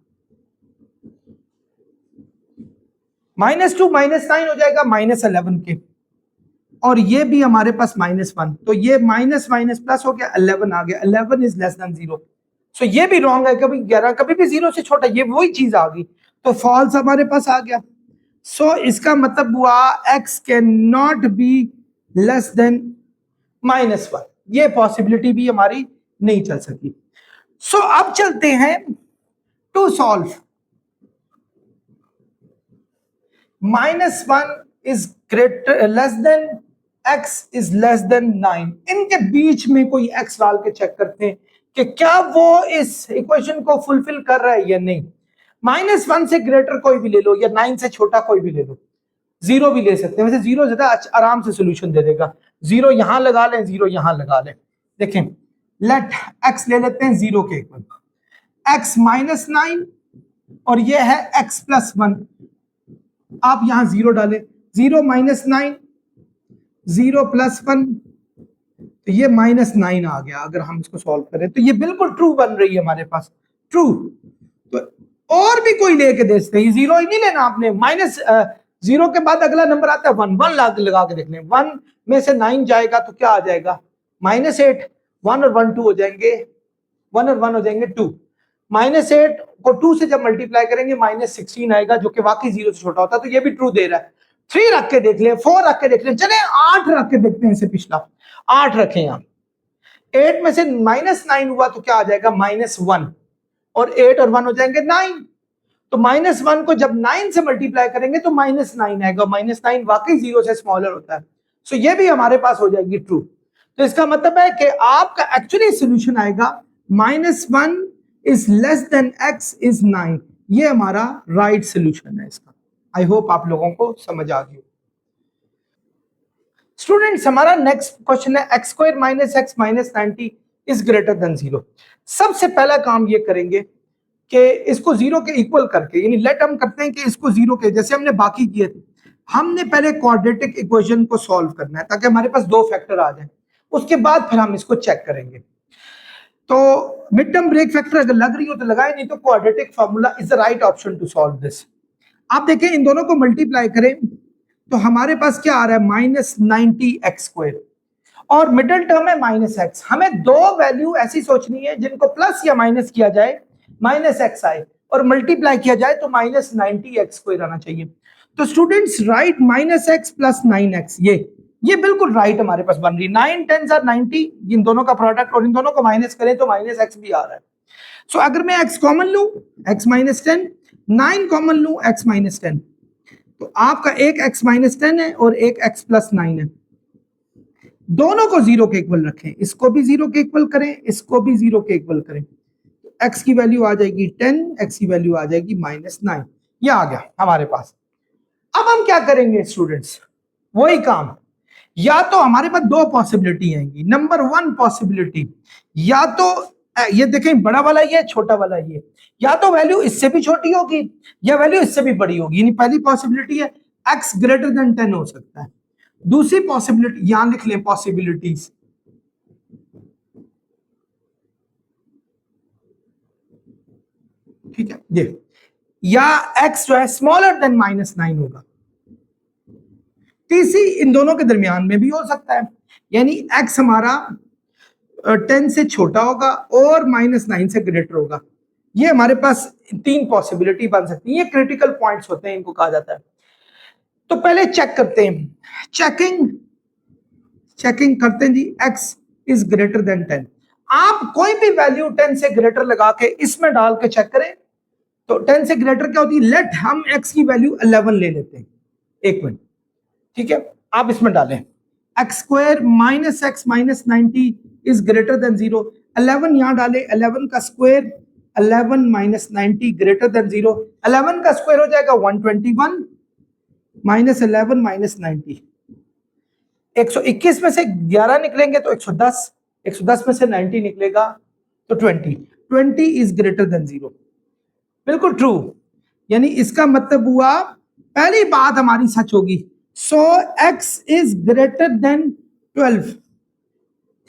-2 -9 हो जाएगा -11 के, और ये भी हमारे पास -1, तो ये माइनस माइनस प्लस हो गया, 11 आ गया, 11 इज लेस देन 0। सो ये भी रॉन्ग है, कभी 11 कभी भी 0 से छोटा, ये वही चीज आ गई, तो फॉल्स हमारे पास आ गया। सो इसका मतलब हुआ x can not be less than -1, ये पॉसिबिलिटी भी हमारी नहीं चल सकी। सो अब चलते हैं to solve -1 is greater less than x is less than 9, इनके बीच में कोई x डाल के चेक करते हैं कि क्या वो इस इक्वेशन को फुलफिल कर रहा है या नहीं। -1 से ग्रेटर कोई भी ले लो, या 9 से छोटा कोई भी ले लो, 0 भी ले सकते हैं, वैसे 0 ज्यादा आराम से सोल्यूशन दे देगा। 0 यहां लगा लें, 0 यहां लगा लें। देखें, लेट x ले लेते हैं 0 के इक्वल, x -9 और ये है x + 1, आप यहां 0 डालें, 0 -9 0 + 1, तो ये -9 आ गया। अगर हम इसको सॉल्व करें तो ये बिल्कुल ट्रू बन रही है हमारे पास, ट्रू। तो और भी कोई लेके दे सकते हैं, 0 ही नहीं लेना आपने, -0 के बाद अगला नंबर आता है 1, 1 लगा के देख लें, 1 में से 9 जाएगा तो क्या आ जाएगा -8, 1 और 1 2 हो जाएंगे, 1 और 1 हो जाएंगे 2, -8 को 2 से जब मल्टीप्लाई करेंगे -16 आएगा, जो कि वाकई 0 से छोटा होता है, तो ये भी ट्रू दे रहा है। 3 रख के देख लें, 4 रख के देख लें, चले 8 रख के देखते हैं, इसे पिछला 8 रखें आप, 8 में से -9 हुआ तो क्या आ जाएगा -1, और 8 और 1 हो जाएंगे 9, तो -1 को जब 9 से मल्टीप्लाई करेंगे तो -9 आएगा, -9 वाकई 0 से स्मॉलर होता है, सो ये भी हमारे पास हो जाएगी ट्रू। तो इसका मतलब है कि आपका एक्चुअली सोल्यूशन आएगा -1 is less than x is 9, ये हमारा राइट सोल्यूशन है इसका। आई होप आप लोगों को समझ आ गई। स्टूडेंट्स, हमारा नेक्स्ट क्वेश्चन है x² - x - 90 is greater than 0। सबसे पहला काम ये करेंगे कि इसको 0 के इक्वल करके, यानी लेट हम करते हैं कि इसको 0 के, जैसे हमने बाकी किए थे, हमने पहले क्वाड्रेटिक इक्वेशन को सॉल्व करना है ताकि हमारे पास 2 फैक्टर आ जाएं, उसके बाद फिर हम इसको चेक करेंगे। तो मिड टर्म ब्रेक फैक्टर अगर लग रही हो तो लगाए, नहीं तो quadratic formula is the right option to solve this. आप देखें, इन दोनों को मल्टीप्लाई करें तो हमारे पास क्या आ रहा है -90x², और मिडिल टर्म है -x। हमें दो वैल्यू ऐसी सोचनी है जिनको प्लस या माइनस किया जाए -x आए, और मल्टीप्लाई किया जाए तो -90x² आना चाहिए। तो स्टूडेंट्स, राइट -x + 9x, ये बिल्कुल राइट हमारे पास बन रही है। 9 10s are 90, इन दोनों का प्रोडक्ट, और इन दोनों को माइनस करें तो -x भी आ रहा है। सो अगर मैं x कॉमन लूं, x - 10, 9 कॉमन लूं, x - 10, तो आपका एक x - 10 है और एक x + 9 है। दोनों को 0 के इक्वल रखें, इसको भी 0 के इक्वल करें, इसको भी 0 के इक्वल करें, तो x की वैल्यू आ जाएगी 10, x की वैल्यू आ जाएगी -9, ये आ गया हमारे पास। अब हम क्या करेंगे स्टूडेंट्स, वही काम, या तो हमारे पास 2 पॉसिबिलिटी आएंगी। नंबर 1 पॉसिबिलिटी, या तो ये देखें बड़ा वाला ये, छोटा वाला ये, या तो वैल्यू इससे भी छोटी होगी या वैल्यू इससे भी बड़ी होगी। यानी पहली पॉसिबिलिटी है x ग्रेटर देन 10 हो सकता है। दूसरी पॉसिबिलिटी, यहां लिख लें पॉसिबिलिटीज, ठीक है, ये या x जो है स्मॉलर देन -9 होगा। तीसरी इन दोनों के दरमियान में भी हो सकता है, यानी x हमारा 10 से छोटा होगा और -9 से ग्रेटर होगा। ये हमारे पास 3 पॉसिबिलिटी बन सकती है, ये क्रिटिकल पॉइंट्स होते हैं, इनको कहा जाता है। तो पहले चेक करते हैं, चेकिंग करते हैं जी, x इज ग्रेटर देन 10। आप कोई भी वैल्यू 10 से ग्रेटर लगा के इसमें डाल के चेक करें, तो 10 से ग्रेटर क्या होती है, लेट हम x की वैल्यू 11 ले लेते हैं, एक मिनट, ठीक है, आप इसमें डालें x square minus x minus 90 is greater than 0, 11 यहां डालें, 11 का स्क्वायर 11 माइनस 90 ग्रेटर देन 0, 11 का स्क्वायर हो जाएगा 121 माइनस 11 माइनस 90, 121 में से 11 निकलेंगे तो 110, 110 में से 90 निकलेगा तो 20 इज ग्रेटर देन 0, बिल्कुल ट्रू, यानी इसका मतलब हुआ पहली बात हमारी सच होगी, सो x इज ग्रेटर देन 12,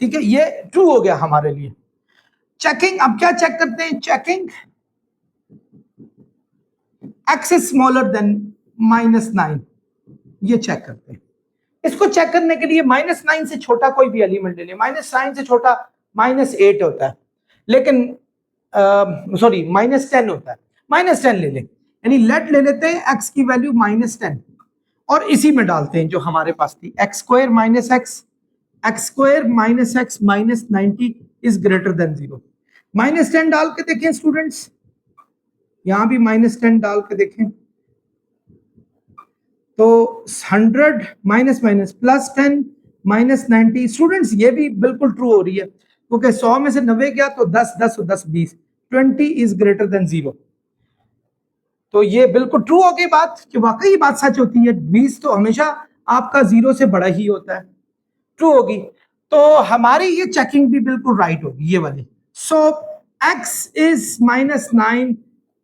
ठीक है, ये ट्रू हो गया हमारे लिए। चेकिंग, अब क्या चेक करते हैं, checking x is smaller than -9, ये चेक करते हैं। इसको चेक करने के लिए -9 से छोटा कोई भी एलिमेंट ले लें, -9 से छोटा -8 होता है, लेकिन सॉरी -10 होता है, -10 ले लें, यानी लेट ले लेते हैं x की वैल्यू -10 और इसी में डालते हैं जो हमारे पास थी, x square minus x minus 90 is greater than 0, -10 डाल के देखें स्टूडेंट्स, यहां भी -10 डाल के देखें तो 100 minus minus plus 10 minus 90, students ये भी बिल्कुल ट्रू हो रही है, क्योंकि 100 में से 90 गया तो 10 10 10 20, 20 इज ग्रेटर देन 0, तो ये बिल्कुल ट्रू हो गई बात कि वाकई ये बात सच होती है, 20 तो हमेशा आपका 0 से बड़ा ही होता है, ट्रू होगी, तो हमारी ये चेकिंग भी बिल्कुल राइट होगी ये वाली, सो x इज -9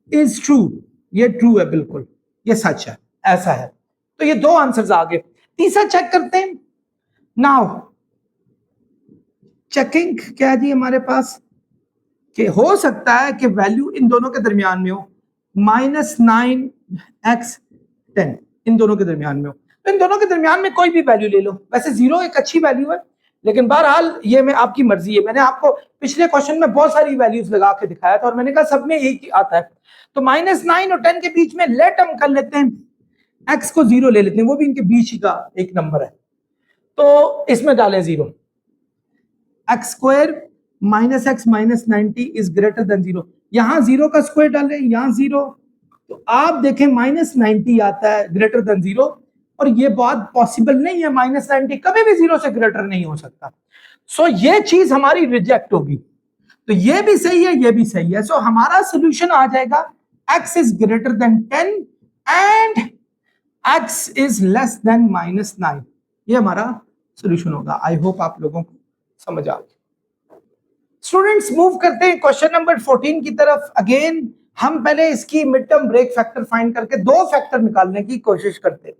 इज ट्रू, ये ट्रू है, बिल्कुल ये सच है, ऐसा है, तो ये दो आंसर्स आ गए। तीसरा चेक करते हैं, नाउ चेकिंग क्या है जी हमारे पास, कि हो सकता है कि वैल्यू इन दोनों के दरमियान में हो, -9 x 10 इन दोनों के दरमियान में हो, तो इन दोनों के दरमियान में कोई भी वैल्यू ले लो, वैसे 0 एक अच्छी वैल्यू है, लेकिन बहरहाल ये मैं आपकी मर्जी है, मैंने आपको पिछले क्वेश्चन में बहुत सारी वैल्यूज लगा के दिखाया था और मैंने कहा सब में एक ही आता है, तो -9 और 10 के बीच में लेट हम कर लेते हैं, x को 0 ले लेते हैं, वो भी इनके बीच ही का एक नंबर है, तो इसमें डालें 0, x square minus x minus 90 is greater than 0, यहां 0 का स्क्वायर डालें, यहां 0, तो आप देखें -90 आता है ग्रेटर देन 0, और ये बात पॉसिबल नहीं है, -90 कभी भी 0 से ग्रेटर नहीं हो सकता, सो ये चीज हमारी रिजेक्ट होगी, तो ये भी सही है, ये भी सही है, सो हमारा सोल्यूशन आ जाएगा x is greater then 10 and x is less than -9, ये हमारा सोल्यूशन होगा। आई होप आप लोगों को समझ आ गया। स्टूडेंट्स मूव करते हैं क्वेश्चन नंबर 14 की तरफ। अगेन हम पहले इसकी mid term break factor find करके दो फैक्टर निकालने की कोशिश करते हैं।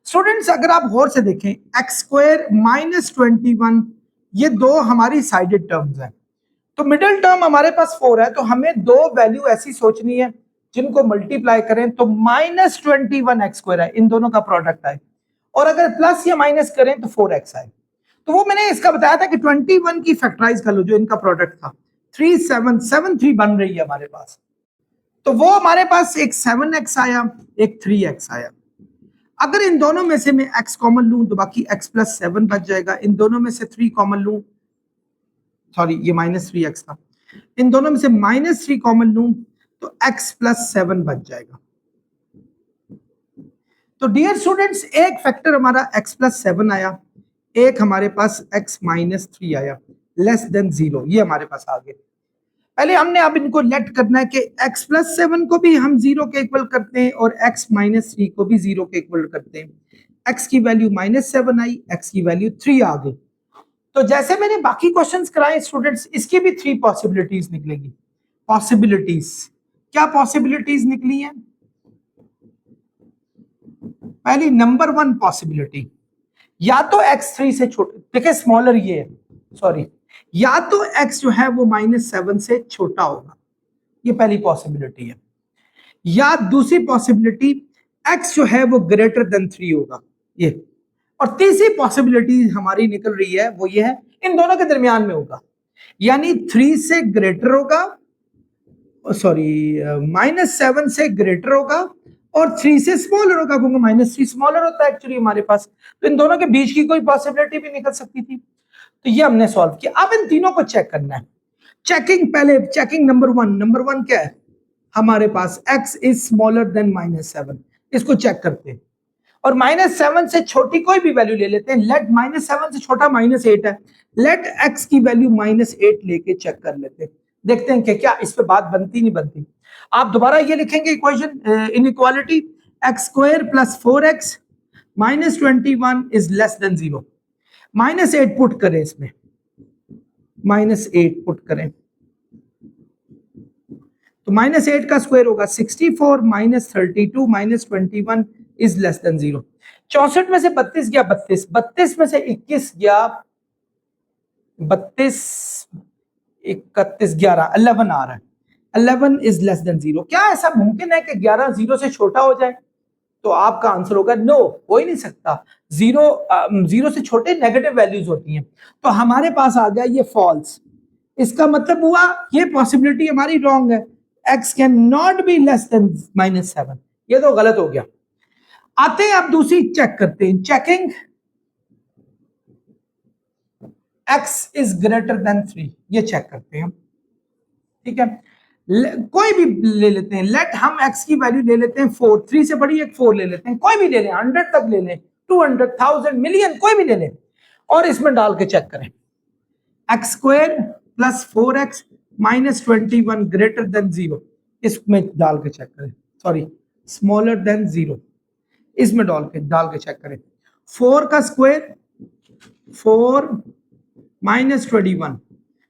स्टूडेंट्स अगर आप गौर से देखें, एक्स स्क्वायर -21 ये दो हमारी साइडेड टर्म्स हैं, तो मिडिल टर्म हमारे पास 4 है, तो हमें दो वैल्यू ऐसी सोचनी है जिनको मल्टीप्लाई करें तो -21 एक्स स्क्वायर है, इन दोनों का प्रोडक्ट आए, और अगर प्लस या माइनस करें तो 4x आए। तो वो मैंने इसका बताया था कि 21 की फैक्टराइज कर लो, जो इनका प्रोडक्ट था 3773 बन रही है हमारे पास, तो वो हमारे पास एक 7x आया, एक 3x आया। अगर इन दोनों में से मैं x कॉमन लूं तो बाकी x + 7 बच जाएगा, इन दोनों में से 3 कॉमन लूं, सॉरी ये -3x था, इन दोनों में से -3 कॉमन लूं तो x + 7 बच जाएगा। तो डियर स्टूडेंट्स एक फैक्टर हमारा x + 7 आया, एक हमारे पास x - 3 आया, लेस देन 0, ये हमारे पास आ गए। पहले हमने अब इनको लेट करना है कि x + 7 को भी हम 0 के इक्वल करते हैं और x - 3 को भी 0 के इक्वल करते हैं। x की वैल्यू -7 आई, x की वैल्यू 3 आ गई। तो जैसे मैंने बाकी क्वेश्चंस कराए स्टूडेंट्स, इसकी भी 3 पॉसिबिलिटीज निकलेगी। पॉसिबिलिटीज क्या पॉसिबिलिटीज निकली हैं? पहली नंबर 1 पॉसिबिलिटी, या तो x 3 से छोटा, देखिए स्मॉलर ये है, सॉरी, या तो x जो है वो -7 से छोटा होगा, ये पहली पॉसिबिलिटी है, या दूसरी पॉसिबिलिटी x जो है वो ग्रेटर देन 3 होगा, ये, और तीसरी पॉसिबिलिटी हमारी निकल रही है वो ये है इन दोनों के दरमियान में होगा, यानी 3 से ग्रेटर होगा, सॉरी -7 से ग्रेटर होगा और 3 से स्मॉलर होगा, क्योंकि -3 स्मॉलर होता है एक्चुअली हमारे पास, तो इन दोनों के बीच की कोई पॉसिबिलिटी भी निकल सकती थी। तो ये हमने सॉल्व किया। अब इन तीनों को चेक करना है। चेकिंग, पहले चेकिंग नंबर 1 क्या है? हमारे पास x इज स्मॉलर देन -7, इसको चेक करते हैं और -7 से छोटी कोई भी वैल्यू ले लेते हैं। लेट -7 से छोटा -8 है, लेट x की वैल्यू -8 लेके चेक कर लेते हैं, देखते हैं कि क्या इस पे बात बनती नहीं बनती। आप दोबारा ये लिखेंगे equation inequality x² + 4x -21 is less then 0। -8 put करें इसमें, -8 पुट करें तो -8 का स्क्वायर होगा 64 -32 -21 इज लेस देन 0। 64 में से 32 गया 32, 32 में से 21 गया 32, 31 11 11 आ रहा है, 11 इज लेस देन 0। क्या ऐसा मुमकिन है कि 11 0 से छोटा हो जाए? तो आपका आंसर होगा नो, हो ही नहीं सकता। 0 से छोटे नेगेटिव वैल्यूज होती हैं, तो हमारे पास आ गया ये फॉल्स। इसका मतलब हुआ ये पॉसिबिलिटी हमारी रॉन्ग है, x can not be less then -7, ये तो गलत हो गया। आते हैं अब दूसरी चेक करते हैं, checking x is greater then 3, ये चेक करते हैं, ठीक है। कोई भी ले लेते हैं, लेट हम x की वैल्यू ले लेते हैं 4, 3 से बड़ी एक 4 ले लेते हैं, कोई भी ले लें, 100 तक ले लें, 200, 1000, मिलियन, कोई भी ले लें और इसमें डाल के चेक करें। x² + 4x -21 ग्रेटर देन 0, इसमें डाल के चेक करें, सॉरी स्मॉलर देन 0, इसमें डाल के चेक करें। 4 का स्क्वायर 4 -21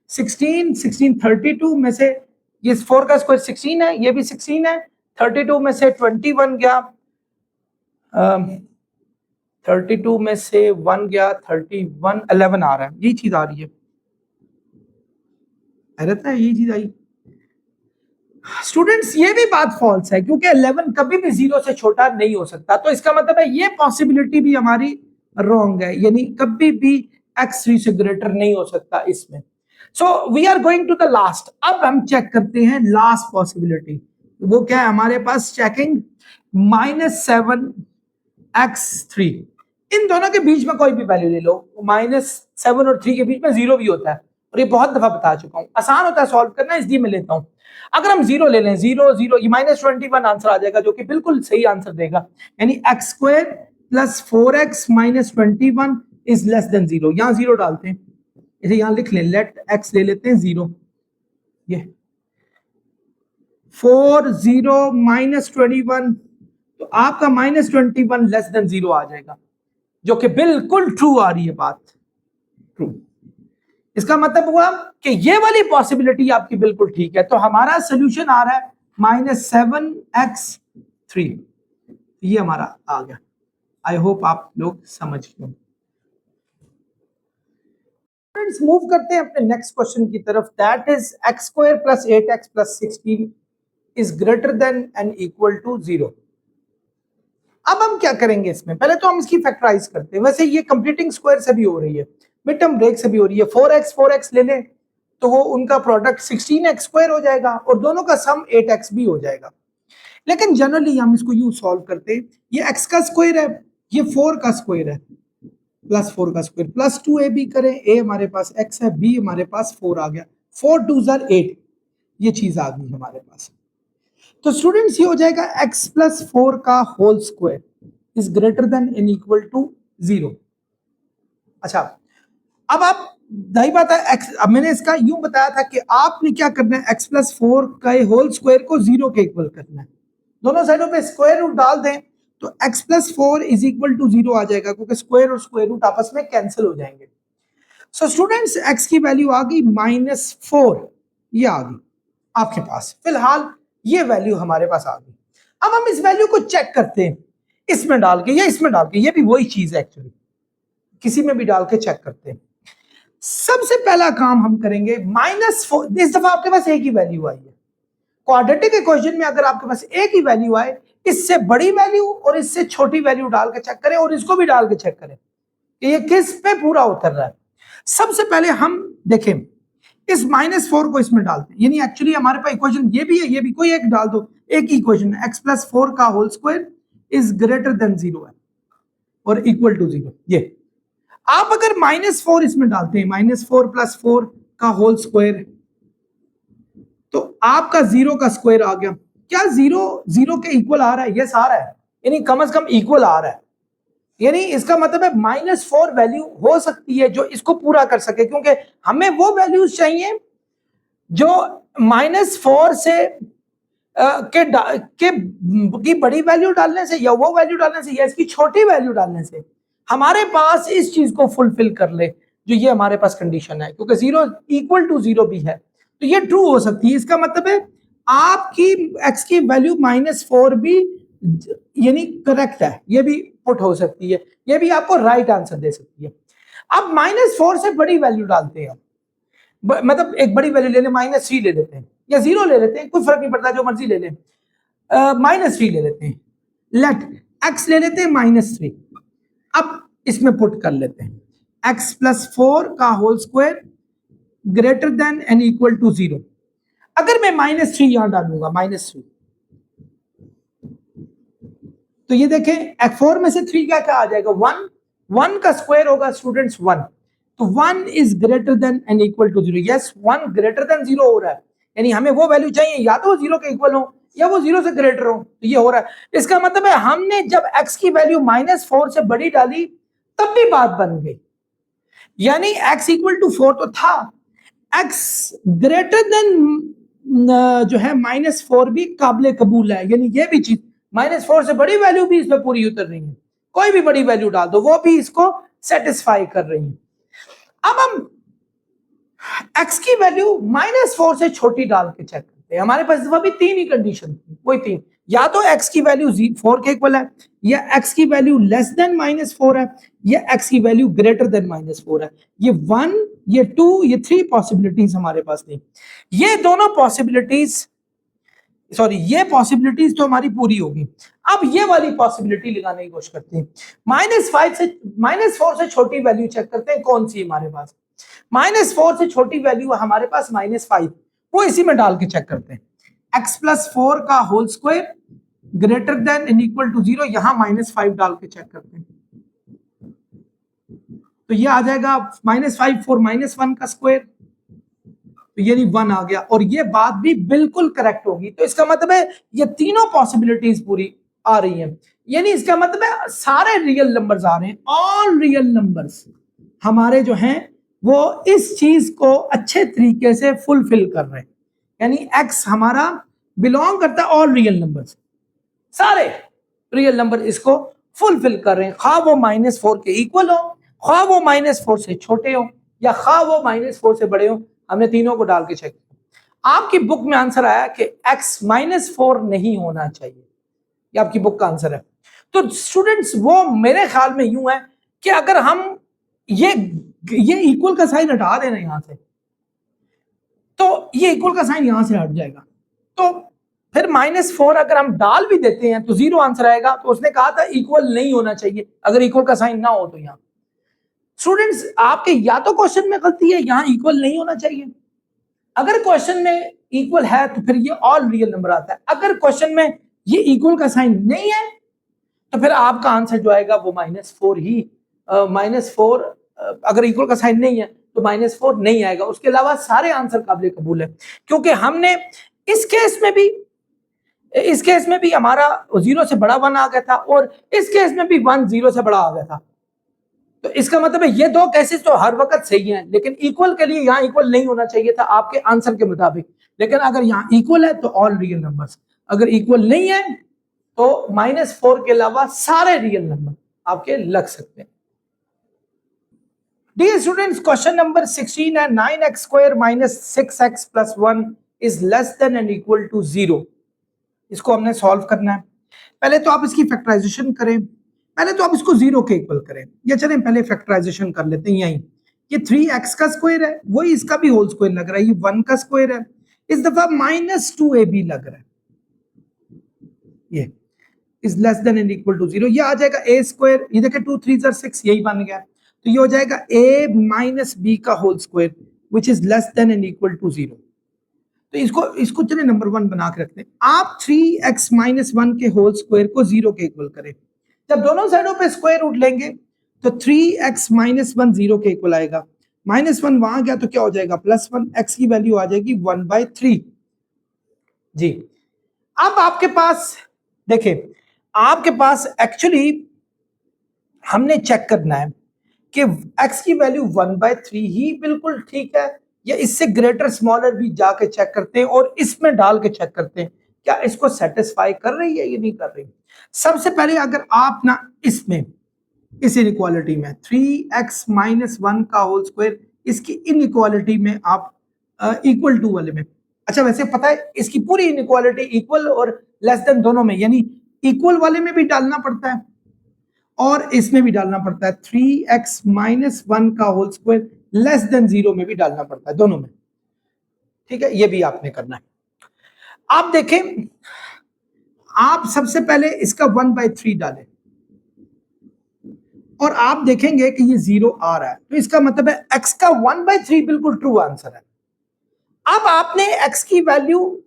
16 16 32 में से ये 4 का स्क्वायर 16 है, ये भी 16 है, 32 में से 21 गया, 32 में से 1 गया 31, 11 आ रहा है, ये चीज आ रही है, हैरत है, ये चीज आई। स्टूडेंट्स ये भी बात फॉल्स है क्योंकि 11 कभी भी 0 से छोटा नहीं हो सकता, तो इसका मतलब है ये पॉसिबिलिटी भी हमारी रॉन्ग है, यानी कभी भी x 3 से ग्रेटर नहीं हो सकता इसमें। So we are going to the last. अब हम चेक करते हैं लास्ट पॉसिबिलिटी, वो क्या है हमारे पास, चेकिंग -7x3। इन दोनों के बीच में कोई भी वैल्यू ले लो, -7 और 3 के बीच में 0 भी होता है और ये बहुत दफा बता चुका हूं, आसान होता है सॉल्व करना, इसलिए मैं लेता हूं। अगर हम 0 ले लें, 0 0, ये -21 आंसर आ जाएगा जो कि बिल्कुल सही आंसर देगा, यानी x² + 4x -21 is less then 0। यहां 0 डालते हैं, इसे यहां लिख लें, लेट x ले लेते हैं 0, ये 4 0 -21, तो आपका -21 लेस देन 0 आ जाएगा, जो कि बिल्कुल ट्रू आ रही है बात, ट्रू। इसका मतलब हुआ कि ये वाली पॉसिबिलिटी आपकी बिल्कुल ठीक है, तो हमारा सोल्यूशन आ रहा है -7x3, ये हमारा आ गया। आई होप आप लोग समझ गए। फ्रेंड्स मूव करते हैं अपने नेक्स्ट क्वेश्चन की तरफ, that is x² + 8x + 16 is greater than and equal to 0। अब हम क्या करेंगे इसमें, पहले तो हम इसकी फैक्टराइज करते हैं, वैसे ये कंप्लीटिंग स्क्वायर से भी हो रही है, मिड टर्म ब्रेक से भी हो रही है। 4x ले लें तो वो उनका प्रोडक्ट 16x² हो जाएगा और दोनों का सम 8x भी हो जाएगा। लेकिन जनरली हम इसको यूं सॉल्व करते हैं, ये x का स्क्वायर है, ये 4 का स्क्वायर है, +4 का स्क्वायर, +2ab करें, a हमारे पास x है, b हमारे पास 4 आ गया, 4 2 8, ये चीज आ गई हमारे पास। तो स्टूडेंट्स ये हो जाएगा x + 4 का whole square is greater than and equal to 0। अच्छा, अब आप दही बात है x, अब मैंने इसका यूं बताया था कि आपने क्या करना है, x + 4 का होल स्क्वायर को 0 के इक्वल करना है, दोनों साइडों पे स्क्वायर रूट डाल दें तो x + 4 इज इक्वल टू 0 आ जाएगा, क्योंकि स्क्वायर और स्क्वायर रूट आपस में कैंसिल हो जाएंगे। सो स्टूडेंट्स x की वैल्यू आ गई -4, ये आ गई आपके पास, फिलहाल ये वैल्यू हमारे पास आ गई। अब हम इस वैल्यू को चेक करते हैं, इसमें डाल के या इसमें डाल के, ये भी वही चीज है एक्चुअली, किसी में भी डाल के चेक करते हैं। सबसे पहला काम हम करेंगे -4, इस दफा आपके पास एक ही वैल्यू आई है। क्वाड्रेटिक इक्वेशन में अगर आपके पास एक ही वैल्यू आए, इससे बड़ी वैल्यू और इससे छोटी वैल्यू डाल के चेक करें और इसको भी डाल के चेक करें कि ये किस पे पूरा उतर रहा है। सबसे पहले हम देखें, इस -4 को इसमें डालते हैं, यानी एक्चुअली हमारे पास इक्वेशन ये भी है, ये भी, कोई एक डाल दो, एक ही इक्वेशन है, x + 4 का whole square is greater than 0 है और इक्वल टू 0। ये आप अगर -4 इसमें डालते हैं, -4 + 4 का होल स्क्वायर, तो आपका 0 का स्क्वायर आ गया, क्या 0 के इक्वल आ रहा है? यस आ रहा है, यानी कम से कम इक्वल आ रहा है, यानी इसका मतलब है -4 वैल्यू हो सकती है जो इसको पूरा कर सके, क्योंकि हमें वो वैल्यूज चाहिए जो -4 से की बड़ी वैल्यू डालने से या वो वैल्यू डालने से या इसकी छोटी वैल्यू डालने से हमारे पास इस चीज को फुलफिल कर ले, जो ये हमारे पास कंडीशन है, क्योंकि 0 इक्वल टू 0 भी है तो ये ट्रू हो सकती है। इसका मतलब है आपकी x की वैल्यू -4 भी यानी करेक्ट है, ये भी पुट हो सकती है, ये भी आपको राइट आंसर दे सकती है। अब -4 से बड़ी वैल्यू डालते हैं, मतलब एक बड़ी वैल्यू ले लें, -3 ले लेते हैं या 0 ले लेते हैं, कोई फर्क नहीं पड़ता, जो मर्जी ले लें, -3 ले लेते हैं, लेट x ले लेते हैं -3। अब इसमें पुट कर लेते हैं x + 4 का whole square greater than and equal to 0। अगर मैं -3 यहां डालूंगा, -3, तो ये देखें 4 में से 3 क्या क्या आ जाएगा, 1, 1 का स्क्वायर होगा स्टूडेंट्स 1, तो 1 is greater than and equal to 0। Yes 1 greater than 0 हो रहा है, यानी हमें वो वैल्यू चाहिए या तो 0 के इक्वल हो या वो 0 से ग्रेटर हो, तो ये हो रहा है। इसका मतलब है हमने जब x की वैल्यू -4 से बड़ी डाली तब भी बात बन गई, यानी x इक्वल टू 4 तो था, x ग्रेटर देन जो है -4 भी काबिल कबूल है, यानी ये भी चीज -4 से बड़ी वैल्यू भी इसमें पूरी उतर रही है, कोई भी बड़ी वैल्यू डाल दो वो भी इसको सेटिस्फाई कर रही है। अब हम x की वैल्यू -4 से छोटी डाल के चेक करते हैं, हमारे पास इस दफा भी 3 ही कंडीशन थी, वही 3, या तो x की वैल्यू 4 के इक्वल है, या x की वैल्यू लेस देन -4 है, या x की वैल्यू ग्रेटर देन -4 है। ये 1, ये 2, ये 3 पॉसिबिलिटीज हमारे पास थी। ये दोनों पॉसिबिलिटीज ये पॉसिबिलिटीज तो हमारी पूरी होगी। अब ये वाली पॉसिबिलिटी लगाने की कोशिश करते हैं, -4 से छोटी वैल्यू चेक करते हैं कौन सी हमारे पास, -4 से छोटी वैल्यू हमारे पास -5, वो इसी में डाल के चेक करते हैं। x + 4 का whole square greater than and equal to 0, यहां -5 डाल के चेक करते हैं, तो ये आ जाएगा -5 4 -1 का स्क्वायर, तो यानी 1 आ गया, और ये बात भी बिल्कुल करेक्ट होगी। तो इसका मतलब है ये तीनों पॉसिबिलिटीज पूरी आ रही हैं, यानी इसका मतलब है सारे रियल नंबर्स आ रहे हैं, ऑल रियल नंबर्स हमारे जो हैं वो इस चीज को अच्छे तरीके से फुलफिल कर रहे हैं, यानी x हमारा बिलोंग करता है ऑल रियल नंबर्स, सारे रियल नंबर इसको फुलफिल कर रहे हैं, खा वो -4 के इक्वल हो, खा वो -4 से छोटे हो, या खा वो -4 से बड़े हो। हमने तीनों को डाल के चेक किया, आपकी बुक में आंसर आया कि x -4 नहीं होना चाहिए, ये आपकी बुक का आंसर है। तो स्टूडेंट्स वो मेरे ख्याल में यूं है कि अगर हम ये इक्वल का साइन हटा देना यहां से, तो ये इक्वल का साइन यहां से हट जाएगा, तो फिर -4 अगर हम डाल भी देते हैं तो 0 आंसर आएगा। तो उसने कहा था इक्वल नहीं होना चाहिए अगर इक्वल का साइन ना हो, तो यहां स्टूडेंट्स आपके या तो क्वेश्चन में गलती है, यहां इक्वल नहीं होना चाहिए, अगर क्वेश्चन में इक्वल है तो फिर ये ऑल रियल नंबर आता है, अगर क्वेश्चन में ये इक्वल का साइन नहीं है तो फिर आपका आंसर जो आएगा वो -4 ही, -4 अगर इक्वल का साइन नहीं है तो -4 नहीं आएगा, उसके अलावा सारे आंसर काबिल कबूल है, क्योंकि हमने इस केस में भी हमारा 0 से बड़ा 1 आ गया था, और इस केस में भी 1 0 से बड़ा आ गया था। तो इसका मतलब है ये दो केसेस तो हर वक्त सही हैं, लेकिन इक्वल के लिए यहाँ इक्वल नहीं होना चाहिए था आपके आंसर के मुताबिक, लेकिन अगर यहाँ इक्वल है तो ऑल रियल नंबर्स, अगर इक्वल नहीं है तो -4 के अलावा सारे रियल नंबर आपके लग सकते हैं। Dear students, क्वेश्चन नंबर 16 है 9x² - 6x + 1 is less than and equal to 0। इसको हमने सॉल्व करना है। पहले तो आप इसकी फैक्टराइजेशन करें, पहले तो आप इसको 0 के इक्वल करें, या चलें पहले फैक्टराइजेशन कर लेते हैं। यहीं ये 3x का स्क्वायर है, वही इसका भी होल स्क्वायर लग रहा है, ये 1 का स्क्वायर है, इस दफा -2ab लग रहा है, ये is less than and equal to 0, ये आ जाएगा a², ये देखें 2 3 6, यही बन गया, तो ये हो जाएगा a - b का whole square which is less than and equal to 0। तो इसको चले नंबर 1 बना के रखते हैं। आप 3x - 1 के होल स्क्वायर को 0 के इक्वल करें, जब दोनों साइडों पे स्क्वायर रूट लेंगे तो 3x - 1 0 के इक्वल आएगा, -1 वहां गया तो क्या हो जाएगा +1, x की वैल्यू आ जाएगी 1/3 जी। अब आपके पास देखिए, आपके पास एक्चुअली हमने चेक करना है कि x की वैल्यू 1/3 ही बिल्कुल ठीक है, या इससे ग्रेटर स्मॉलर भी जाके चेक करते हैं और इसमें डाल के चेक करते हैं क्या इसको सेटिस्फाई कर रही है या नहीं कर रही। सबसे पहले अगर आप ना इसमें इस इनइक्वालिटी में 3x-1 का होल स्क्वायर, इसकी इनइक्वालिटी में आप इक्वल टू वाले में, अच्छा वैसे पता है इसकी पूरी इनइक्वालिटी इक्वल और लेस देन दोनों में, यानी इक्वल वाले में भी डालना पड़ता है और इसमें भी डालना पड़ता है। 3x-1 का होल स्क्वायर लेस देन 0 में भी डालना पड़ता है, दोनों में। ठीक है, ये भी आपने करना है। आप देखें, आप सबसे पहले इसका 1/3 डालें और आप देखेंगे कि ये 0 आ रहा है, तो इसका मतलब है x का 1/3 बिल्कुल ट्रू आंसर है। अब आपने x की वैल्यू,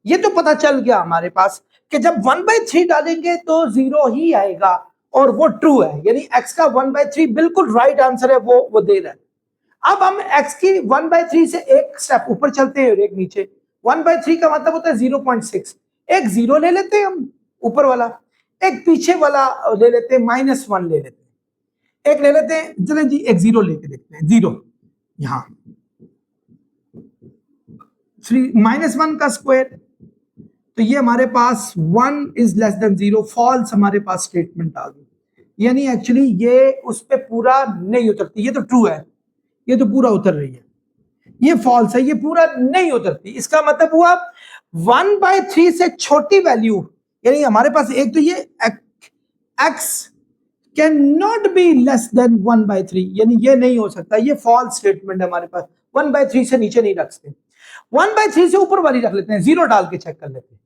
ये तो पता चल गया हमारे पास कि जब 1/3 डालेंगे तो 0 ही आएगा और वो ट्रू है, यानी x का 1/3 बिल्कुल राइट आंसर है, वो दे रहा है। अब हम x की 1/3 से एक स्टेप ऊपर चलते हैं और एक नीचे। 1/3 का मतलब होता है 0.6, एक 0 ले लेते हैं हम ऊपर वाला, एक पीछे वाला ले लेते हैं -1 ले लेते हैं, एक ले लेते हैं, चलें जी एक 0 लेके देखते हैं, 0 यहां -1 का स्क्वायर, तो ये हमारे पास 1 इज लेस देन 0, फॉल्स हमारे पास स्टेटमेंट आ गई, यानी एक्चुअली ये उस पे पूरा नहीं उतरती। ये तो ट्रू है, ये तो पूरा उतर रही है, ये फॉल्स है, ये पूरा नहीं उतरती। इसका मतलब हुआ 1/3 से छोटी वैल्यू, यानी हमारे पास एक तो ये x can not be less then 1/3, यानी ये नहीं हो सकता, ये फॉल्स स्टेटमेंट है हमारे पास। 1/3 से नीचे नहीं रख सकते, 1/3 से ऊपर वाली रख लेते हैं, 0 डाल के चेक कर लेते हैं।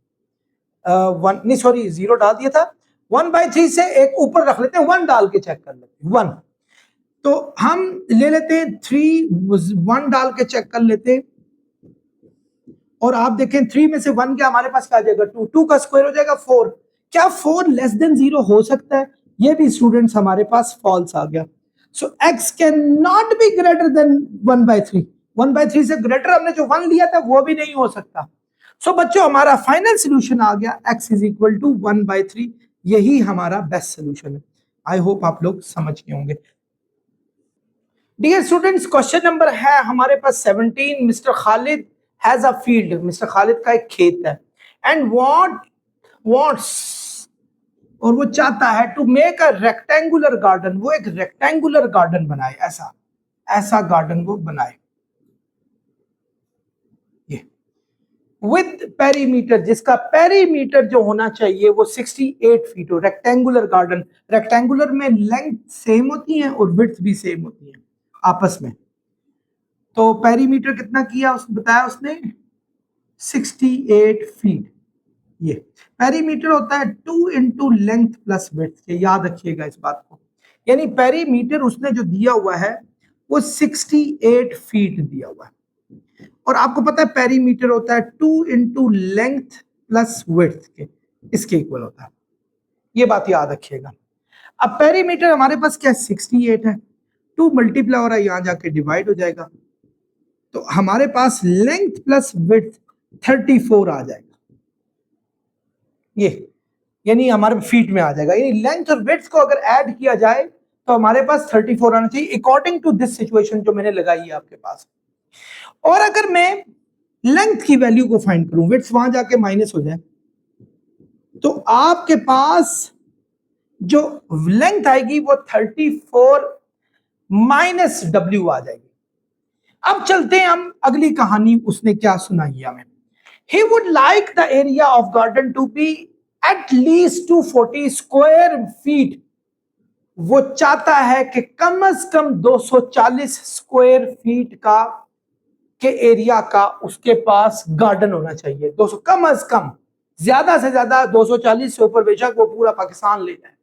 1 नहीं सॉरी 0 डाल दिया था, 1/3 से एक ऊपर रख लेते हैं, 1 डाल के चेक कर लेते हैं, 1। तो हम ले लेते हैं 1 डाल के चेक कर लेते हैं और आप देखें 3 में से 1 क्या हमारे पास क्या आ जाएगा, 2 का स्क्वायर हो जाएगा 4। क्या 4 लेस देन 0 हो सकता है? ये भी स्टूडेंट्स हमारे पास फॉल्स आ गया। सो x can not be greater then 1/3, 1/3 से ग्रेटर हमने जो 1 लिया था वो भी नहीं हो सकता। सो बच्चों हमारा फाइनल सोल्यूशन आ गया x इज इक्वल टू 1/3, यही हमारा बेस्ट सोल्यूशन है। आई होप आप लोग समझ गए होंगे। डियर स्टूडेंट्स, क्वेश्चन नंबर है हमारे पास 17। Mister Khalid has a field, mister Khalid का एक खेत है, एंड वांट्स और वो चाहता है to make a rectangular garden, वो एक रेक्टेंगुलर गार्डन बनाए, ऐसा गार्डन वो बनाए, ये विद पेरीमीटर, जिसका पेरीमीटर जो होना चाहिए वो 68 फीट हो। रेक्टेंगुलर गार्डन, रेक्टेंगुलर में लेंथ सेम होती है और विड्थ भी सेम होती है आपस में। तो पेरीमीटर कितना किया बताया उसने, 68 फीट। ये पेरीमीटर होता है 2 इंटू लेंथ प्लस विड्थ, याद रखिएगा इस बात को। यानी पेरीमीटर उसने जो दिया हुआ है वो 68 फीट दिया हुआ है, और आपको पता है पेरीमीटर होता है 2 इंटू लेंथ प्लस विड्थ के, इसके इक्वल होता है, ये बात याद रखिएगा। अब पेरीमीटर हमारे पास क्या 68 है, 2 मल्टीप्लाई हो रहा है, यहां जाके डिवाइड हो जाएगा, तो हमारे पास लेंथ प्लस विड्थ 34 आ जाएगा, ये यानी हमारे फीट में आ जाएगा। यानी लेंथ और विड्थ को अगर ऐड किया जाए तो हमारे पास 34 आना चाहिए, अकॉर्डिंग टू दिस सिचुएशन जो मैंने लगाई है आपके पास। और अगर मैं लेंथ की वैल्यू को फाइंड करूं, विड्थ वहां जाके माइनस हो जाए, तो आपके पास जो लेंथ आएगी वो 34 माइनस डब्ल्यू आ जाएगी। अब चलते हैं हम अगली कहानी, उसने क्या सुनाई है हमें। He would like the area of garden to be at least 240 square feet. वो चाहता है कि कम से कम 240 स्क्वायर फीट का के एरिया का उसके पास गार्डन होना चाहिए। 200 कम से कम, ज्यादा से ज्यादा 240 से ऊपर बेशक वो पूरा पाकिस्तान ले जाए,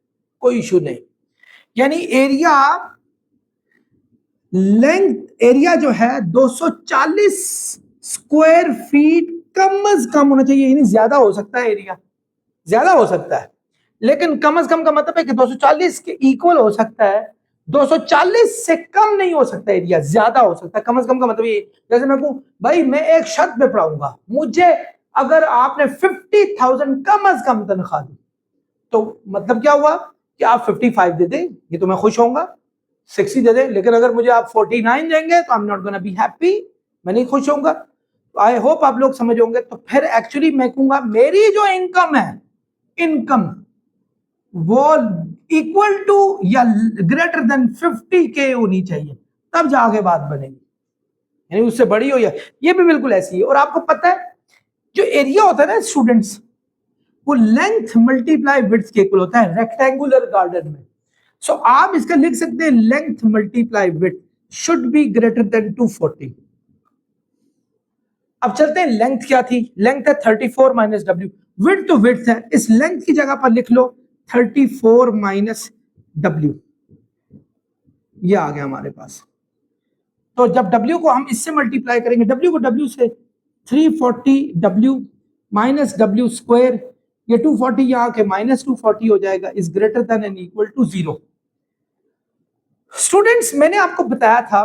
कोई इशू नहीं। यानी एरिया लेंथ एरिया जो है 240 स्क्वायर फीट कम से कम होना चाहिए, यानी ज्यादा हो सकता है एरिया, ज्यादा हो सकता है, लेकिन कम से कम का मतलब है कि 240 के इक्वल हो सकता है, 240 से कम नहीं हो सकता एरिया, ज्यादा हो सकता है। कम से कम का मतलब ये, जैसे मैं कहूं भाई मैं एक छत पे पढ़ाऊंगा, मुझे अगर आपने 50,000 कम अज कम तनख्वाह दी तो मतलब क्या हुआ कि आप 55 दे दें, ये तो मैं खुश होऊंगा, 60 दे दें, लेकिन अगर मुझे आप 49 देंगे तो I am not gonna be happy, मैं नहीं खुश होऊंगा। आई होप आप लोग समझ होंगे। तो फिर एक्चुअली मैं कहूंगा मेरी जो इनकम है, इनकम वो इक्वल टू या ग्रेटर देन 50K होनी चाहिए, तब जाके बात बनेगी, यानी उससे बड़ी हो या, ये भी बिल्कुल ऐसी है। और आपको पता है जो एरिया होता है ना स्टूडेंट्स, वो लेंथ मल्टीप्लाई विड्थ के इक्वल होता है रेक्टेंगुलर गार्डन में। सो आप इसका लिख सकते हैं length multiply width should be greater then 240। अब चलते हैं, लेंथ क्या थी, लेंथ है 34 माइनस डब्ल्यू, विड्थ तो विड्थ है, इस लेंथ की जगह पर लिख लो 34 माइनस डब्ल्यू, ये आ गया हमारे पास। तो जब W को हम इससे मल्टीप्लाई करेंगे, W को W से 340 W माइनस डब्ल्यू स्क्वायर, ये 240 यहाँ के माइनस 240 हो जाएगा, is greater than and equal to 0। Students मैंने आपको बताया था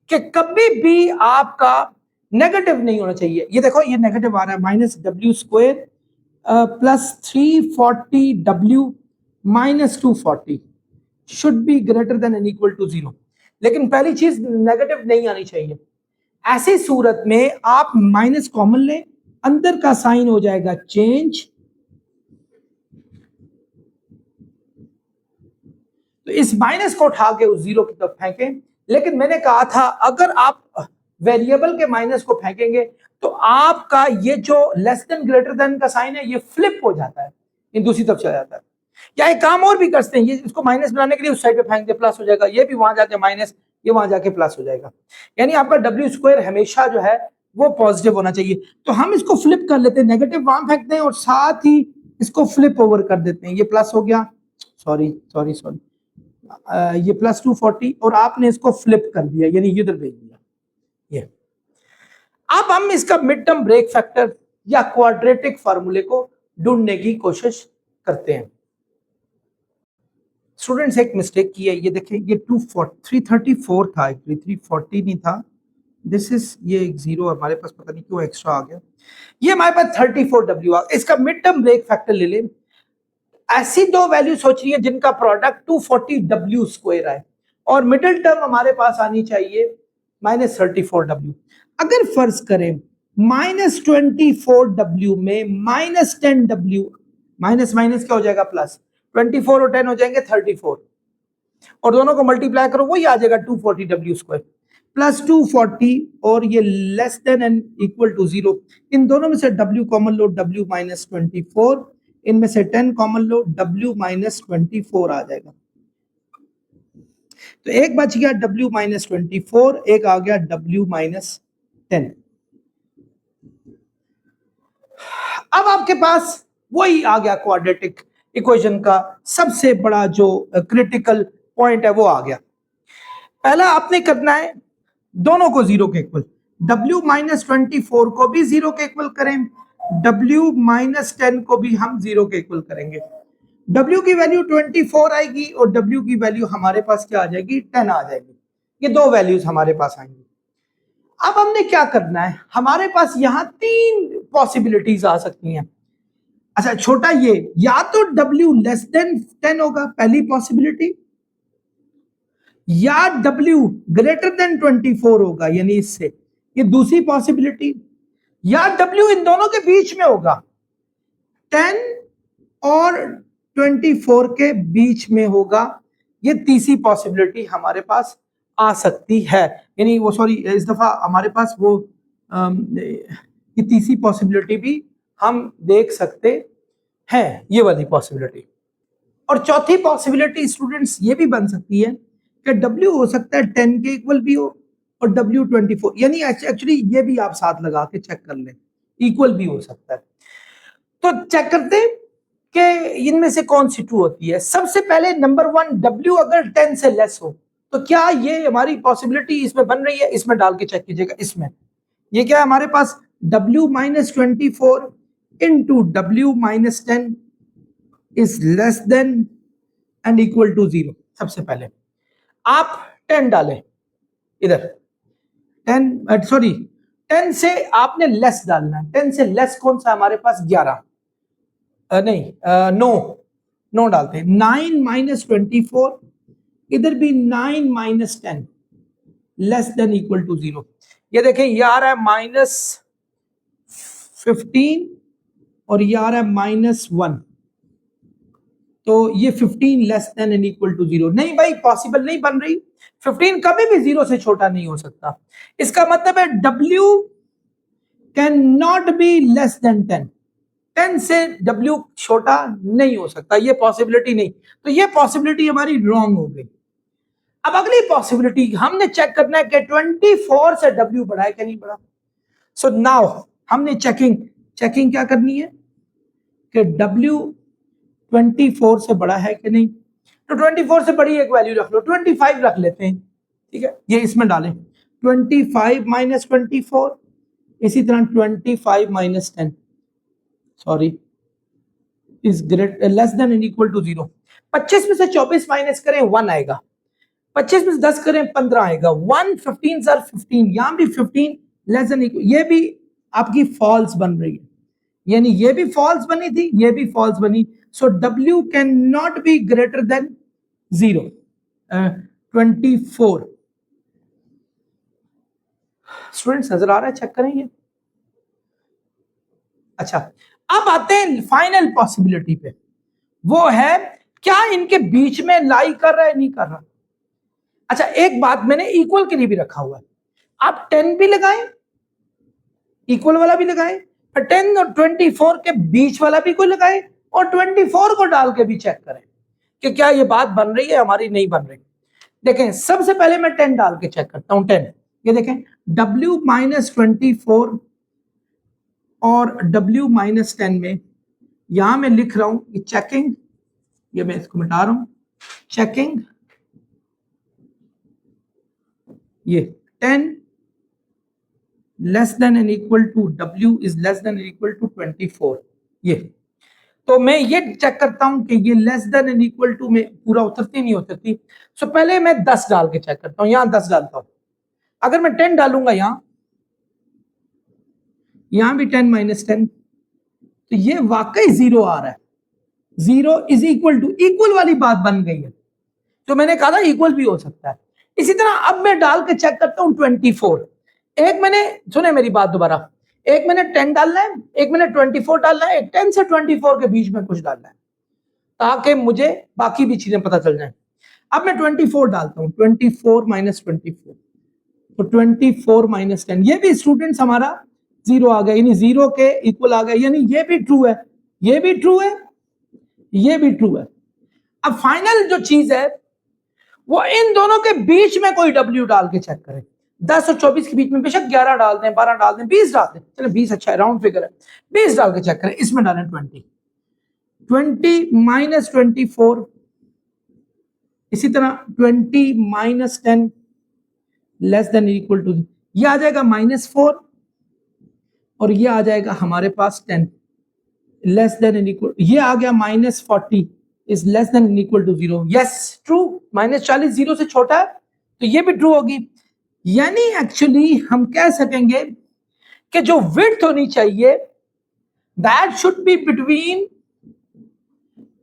कि कभी भी आपका नेगेटिव नहीं होना चाहिए। ये देखो ये नेगेटिव आ रहा है, माइनस डब्ल्यू square plus 340 W minus 240 should be greater than and equal to 0। लेकिन पहली चीज नेगेटिव नहीं आनी चाहिए। ऐसी सूरत में आप माइनस कॉमन लें, अंदर का साइन हो जाएगा चेंज, तो इस माइनस को उठा के उस 0 की तरफ फेंकें। लेकिन मैंने कहा था अगर आप वेरिएबल के माइनस को फेंकेंगे तो आपका ये जो लेस देन ग्रेटर देन का साइन है ये फ्लिप हो जाता है, ये दूसरी तरफ चला जाता है। या एक काम और भी करते हैं, ये इसको माइनस बनाने के लिए उस साइड पे फेंक दे, प्लस हो जाएगा, ये भी वहां जाके माइनस, ये वहां जाके प्लस हो जाएगा। यानी आपका डब्ल्यू स्क्वायर हमेशा जो है वो पॉजिटिव होना चाहिए। तो हम इसको फ्लिप कर लेते हैं, नेगेटिव वहां फेंकते हैं और साथ ही इसको फ्लिप ओवर कर देते हैं, ये प्लस हो गया, सॉरी सॉरी सॉरी, ये प्लस 240 और आपने इसको फ्लिप कर दिया, यानी इधर भेज दिया ये। अब हम इसका मिड टर्म ब्रेक फैक्टर या क्वाड्रेटिक फार्मूले को ढूंढने की कोशिश करते हैं। स्टूडेंट्स एक मिस्टेक की है, ये देखिए ये 334 था, 340 नहीं था, दिस इज ये एक 0 हमारे पास पता नहीं क्यों एक्स्ट्रा आ गया, ये हमारे पास 34W आ गया। इसका मिड टर्म ब्रेक फैक्टर ले लें। ऐसी दो वैल्यू सोच रही है जिनका प्रोडक्ट 240W स्क्वायर आए और मिडिल टर्म हमारे पास आनी चाहिए माइनस 34W। अगर फर्ज करें माइनस 24W में माइनस 10W, माइनस माइनस क्या हो जाएगा प्लस, 24 और 10 हो जाएंगे 34 और दोनों को मल्टीप्लाई करो वही आ जाएगा 240W स्क्वायर प्लस 240 और ये less than and equal to 0। इन दोनों में से W कॉमन लो, W माइनस 24, इनमें से 10 कॉमन लो, W माइनस 24 आ जाएगा। तो एक बच गया W माइनस 24, एक आ गया W माइनस 10। अब आपके पास वही आ गया क्वाड्रेटिक इक्वेशन का सबसे बड़ा जो क्रिटिकल पॉइंट है वो आ गया। पहला आपने करना है दोनों को 0 के इक्वल, W माइनस 24 को भी 0 के इक्वल करें, W माइनस 10 को भी हम 0 के इक्वल करेंगे। W की वैल्यू 24 आएगी और W की वैल्यू हमारे पास क्या आ जाएगी, 10 आ जाएगी। ये दो वैल्यूज हमारे पास आएंगी। अब हमने क्या करना है, हमारे पास यहां 3 पॉसिबिलिटीज आ सकती हैं। अच्छा छोटा ये, या तो W लेस देन 10 होगा पहली पॉसिबिलिटी, या W ग्रेटर देन 24 होगा यानी इससे, ये दूसरी पॉसिबिलिटी, या W इन दोनों के बीच में होगा, 10 और 24 के बीच में होगा, ये तीसरी पॉसिबिलिटी हमारे पास आ सकती है। यानी वो सॉरी इस दफा हमारे पास वो ये तीसरी पॉसिबिलिटी भी हम देख सकते हैं, ये वाली पॉसिबिलिटी। और चौथी पॉसिबिलिटी स्टूडेंट्स ये भी बन सकती है कि W हो सकता है 10 के इक्वल भी हो और W 24, यानी एक्चुअली ये भी आप साथ लगा के चेक कर लें, इक्वल भी हो सकता है। तो चेक करते हैं कि इनमें से कौन सी ट्रू होती है। सबसे पहले नंबर 1, W अगर 10 से लेस हो तो क्या ये हमारी पॉसिबिलिटी इसमें बन रही है, इसमें डाल के चेक कीजिएगा। इसमें ये क्या है हमारे पास, W minus 24 into W minus 10 is less than and equal to 0। सबसे पहले आप 10 डालें इधर, 10 सॉरी 10 से आपने लेस डालना है। 10 से लेस कौन सा हमारे पास? 11 नहीं 9 डालते हैं। 9 माइनस 24, इधर भी 9 minus 10 less than equal to 0। ये देखें ये आ रहा है -15 और ये आ रहा है -1, तो ये 15 less than and equal to 0। नहीं भाई पॉसिबल नहीं बन रही, 15 कभी भी 0 से छोटा नहीं हो सकता। इसका मतलब है W can not be less then 10, 10 से W छोटा नहीं हो सकता, ये पॉसिबिलिटी नहीं। तो ये पॉसिबिलिटी हमारी रॉन्ग हो गई। अब अगली पॉसिबिलिटी हमने चेक करना है कि 24 से W बढ़ा है कि नहीं बढ़ा। सो नाउ हमने चेकिंग क्या करनी है कि W 24 से बड़ा है कि नहीं। तो 24 से बड़ी एक वैल्यू रख लो, 25 रख लेते हैं, ठीक है। ये इसमें डालें 25 माइनस 24, इसी तरह 25 minus 10 sorry is great less than and equal to 0। 25 में से 24 माइनस करें 1 आएगा, 25 में से 10 करें 15 आएगा। 1 15 सर 15, यहां भी 15 लेस देन इक्वल, ये भी आपकी फॉल्स बन रही है, यानी ये भी फॉल्स बनी थी, ये भी फॉल्स बनी। सो W can not be greater than 0। 24 students नजर आ रहा है, चेक करें ये। अच्छा अब आते हैं फाइनल पॉसिबिलिटी पे, वो है क्या इनके बीच में लाई कर रहा है नहीं कर रहा। अच्छा एक बात मैंने इक्वल के लिए भी रखा हुआ है, आप 10 भी लगाएं, इक्वल वाला भी लगाएं, 10 और 24 के बीच वाला भी कोई लगाए और 24 को डाल के भी चेक करें कि क्या ये बात बन रही है हमारी, नहीं बन रही। देखें सबसे पहले मैं 10 डाल के चेक करता हूं। 10 ये देखें W माइनस 24 और W माइनस 10 में यहां मैं लिख रहा हूं ये चेकिंग, ये मैं इसको मिटा रहा हूं, चेकिंग ये 10 less than and equal to W is less than and equal to 24। ये तो मैं ये चेक करता हूं कि ये less than and equal to में पूरा उतरती नहीं उतरती। सो पहले मैं 10 डाल के चेक करता हूं, यहां 10 डालता हूं। अगर मैं 10 डालूंगा यहां भी 10 माइनस 10, तो ये वाकई 0 आ रहा है। 0 इज इक्वल टू, इक्वल वाली बात बन गई है, तो मैंने कहा था इक्वल भी हो सकता है। इसी तरह अब मैं डाल के चेक करता हूं 24। एक मैंने सुने मेरी बात दोबारा, एक मैंने 10 डालना है, एक मैंने 24 डालना है, 10 से 24 के बीच में कुछ डालना है ताकि मुझे बाकी भी चीजें पता चल जाए। अब मैं 24 डालता हूं, 24 माइनस 24, तो 24 माइनस 10, ये भी स्टूडेंट्स हमारा 0 आ गया, यानी 0 के इक्वल आ गया, यानी ये भी ट्रू है, ये भी ट्रू है, ये भी ट्रू है। अब फाइनल जो चीज है वो इन दोनों के बीच में कोई W डाल के चेक करें। 10 और 24 के बीच में बेशक 11 डाल दें, 12 डाल दें, 20 डाल दें, चलो 20 अच्छा है, राउंड फिगर है, 20 डाल के चेक करें। इसमें डालें 20 माइनस 24, इसी तरह 20 minus 10 less than equal to, ये आ जाएगा -4 और ये आ जाएगा हमारे पास 10 लेस देन एंड इक्वल, ये आ गया -40 is less than and equal to 0। Yes true, -40 0 से छोटा है, तो ये भी ट्रू होगी। यानी एक्चुअली हम कह सकेंगे कि जो विड्थ होनी चाहिए that should be between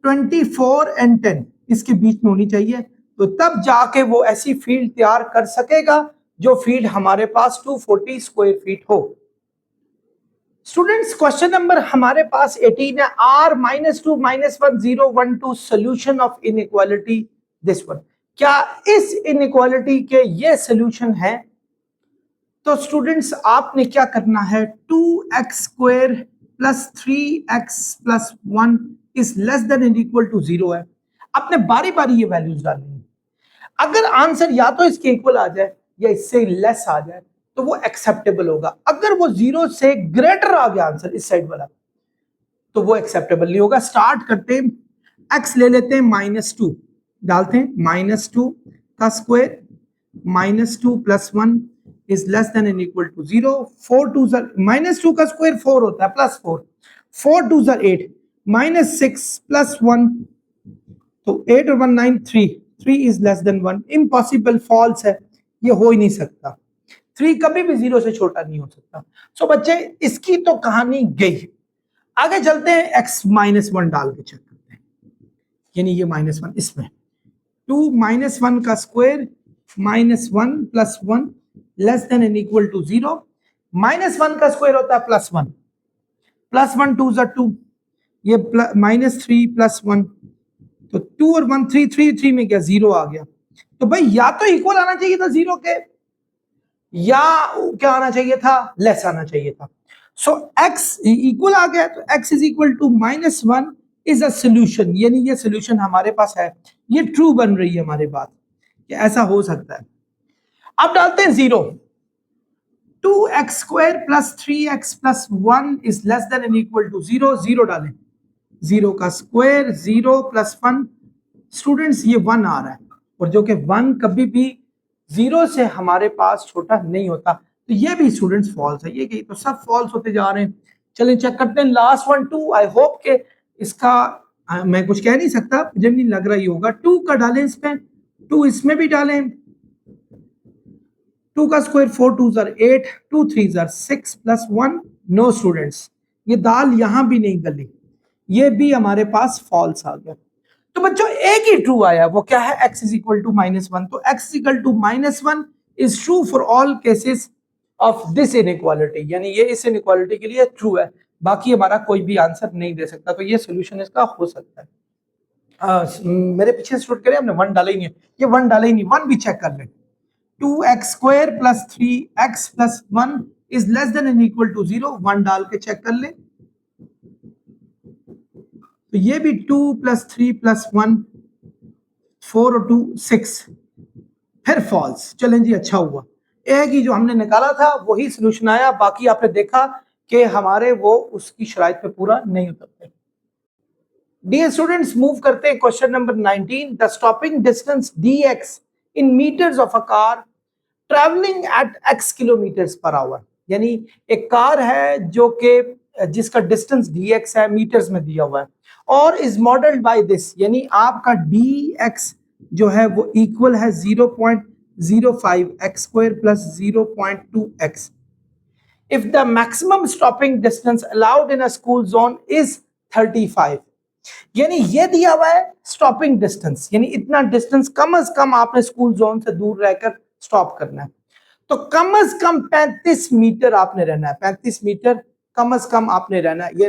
24 and 10, इसके बीच में होनी चाहिए, तो तब जाके वो ऐसी फील्ड तैयार कर सकेगा जो फील्ड हमारे पास 240 स्क्वायर फीट हो। स्टूडेंट्स क्वेश्चन नंबर हमारे पास 18 है, R -2 -1 0 1 2 solution of inequality this one. क्या इस इनइक्वालिटी के ये सोल्यूशन है? तो स्टूडेंट्स आपने क्या करना है, 2x square plus 3x plus 1 is less than and equal to 0 है। आपने बारी बारी ये वैल्यूज डालनी है। अगर आंसर या तो इसके इक्वल आ जाए या इससे लेस आ जाए तो वो एक्सेप्टेबल होगा। अगर वो 0 से ग्रेटर आ गया आंसर इस साइड वाला तो वो एक्सेप्टेबल नहीं होगा। स्टार्ट करते हैं, x ले लेते हैं -2 डालते हैं, -2 का square -2 plus 1 is less than and equal to 0। 4 2 -2 का स्क्वायर 4 होता है प्लस 4, 4 2 8 -6 प्लस 1, तो 8 और 1 9 3 is less than 1। Impossible, false है, ये हो ही नहीं सकता। 3 कभी भी 0 से छोटा नहीं हो सकता। सो बच्चे इसकी तो कहानी गई। आगे चलते हैं, x -1 डाल के चेक करते हैं, यानी ये -1 इसमें 2 -1 का square -1 + 1 less than and equal to 0। -1 का स्क्वायर होता है +1, +1 2 ज़ा 2, ये -3 + 1, तो 2 और 1 3, 3 में क्या 0 आ गया। तो भाई या तो इक्वल आना चाहिए था 0 के, या क्या आना चाहिए था, लेस आना चाहिए था। सो x इक्वल आ गया, तो x is equal to -1 is a solution, यानी ये सोल्यूशन हमारे पास है, ये ट्रू बन रही है हमारी बात कि ऐसा हो सकता है। अब डालते हैं 0, 2x² + 3x + 1 is less than and equal to 0, 0 डालें, 0 का स्क्वायर 0 + 1, स्टूडेंट्स ये 1 आ रहा है, और जो कि 1 कभी भी 0 से हमारे पास छोटा नहीं होता, तो ये भी स्टूडेंट्स फॉल्स है। ये कहीं तो सब फॉल्स होते जा रहे हैं। चलिए चेक करते हैं लास्ट वन 2। आई होप के इसका मैं कुछ कह नहीं सकता, मुझे नहीं लग रहा ही होगा। 2 का डालें इसमें, 2 इसमें भी डालें, 2 का स्क्वायर 4 2 ज़ा 8, 2 3 ज़ा 6 + 1। नो स्टूडेंट्स, ये दाल यहां भी नहीं गली, ये भी हमारे पास फॉल्स आ गया। तो बच्चों एक ही ट्रू आया, वो क्या है, x इज इक्वल टू -1। तो x is equal to -1 is true for all cases of this inequality, यानी ये इस इनइक्वालिटी के लिए ट्रू है, बाकी हमारा कोई भी आंसर नहीं दे सकता। तो ये सोल्यूशन इसका हो सकता है। मेरे पीछे स्टूडेंट करें, हमने 1 डाला ही नहीं है, ये 1 डाला ही नहीं, 1 भी चेक कर लें। 2x² + 3x + 1 is less than and equal to 0, 1 डाल के चेक कर लें, तो ये भी 2 + 3 + 1, 4 और 2 6, फिर फॉल्स। चलें जी, अच्छा हुआ एक ही जो हमने निकाला था वही सोल्यूशन आया, बाकी आपने देखा कि हमारे वो उसकी शराइत पे पूरा नहीं उतरते। डियर स्टूडेंट्स, मूव करते हैं question number 19। The stopping distance dx in metres of a car travelling at x km/h, यानी एक कार है जो कि जिसका डिस्टेंस dx है, मीटर्स में दिया हुआ है, और इज मॉडल्ड बाय दिस, यानी आपका dx जो है वो इक्वल है 0.05 x² + 0.2x if the maximum stopping distance allowed in a school zone is 35। यानी ये दिया हुआ है स्टॉपिंग डिस्टेंस, यानी इतना डिस्टेंस कम से कम आपने स्कूल जोन से दूर रहकर स्टॉप करना है, तो कम से कम 35 मीटर आपने रहना है, 35 मीटर कम से कम आपने रहना है। ये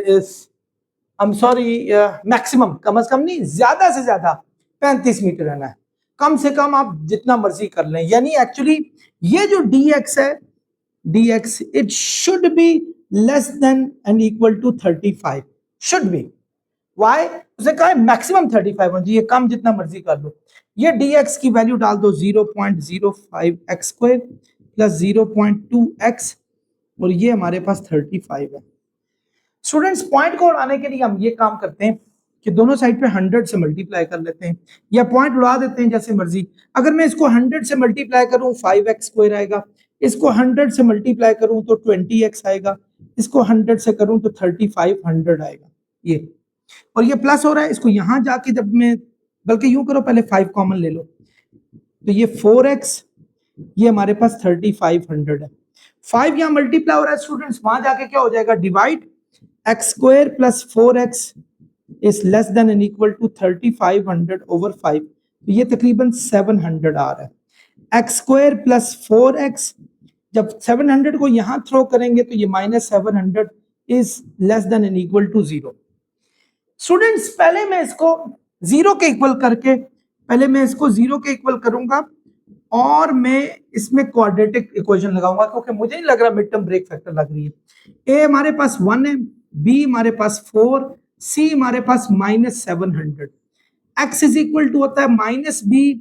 मैक्सिमम, कम से कम नहीं, ज्यादा से ज्यादा 35 मीटर रहना है, कम से कम आप जितना मर्जी कर लें। यानी एक्चुअली ये जो dx है, dx it should be less than and equal to 35, should be. Why, उसे कहा मैक्सिमम 35 होना चाहिए, कम जितना मर्जी कर लो। ये dx की वैल्यू डाल दो 0.05 x² + 0.2x, और ये हमारे पास 35 है। स्टूडेंट्स पॉइंट को उड़ाने के लिए हम ये काम करते हैं कि दोनों साइड पे 100 से मल्टीप्लाई कर लेते हैं, या पॉइंट उड़ा देते हैं जैसे मर्जी। अगर मैं इसको 100 से मल्टीप्लाई करूं 5x² आएगा, इसको 100 से मल्टीप्लाई करूं तो 20x आएगा, इसको 100 से करूं तो 3500 आएगा। ये और ये प्लस हो रहा है, इसको यहां जाके जब मैं, बल्कि यूं करो पहले 5 कॉमन ले लो, तो ये 4x, ये हमारे पास 3500 है। 5 यहां मल्टीप्लाई हो रहा है स्टूडेंट्स, वहां जाके क्या हो जाएगा, divide, x² + 4x is less than and equal to 3500/5, तो ये तकरीबन 700 आ रहा है। x² + 4x, जब 700 को यहां थ्रो करेंगे तो ये -700 is less than and equal to 0। Students पहले मैं इसको 0 के इक्वल करके, पहले मैं इसको 0 के इक्वल करूंगा और मैं इसमें क्वाड्रेटिक इक्वेशन लगाऊंगा, क्योंकि मुझे नहीं लग रहा मिड टर्म ब्रेक फैक्टर लग रही है। ए हमारे पास 1 है, बी हमारे पास 4, सी हमारे पास -700, एक्स इज इक्वल टू होता है -b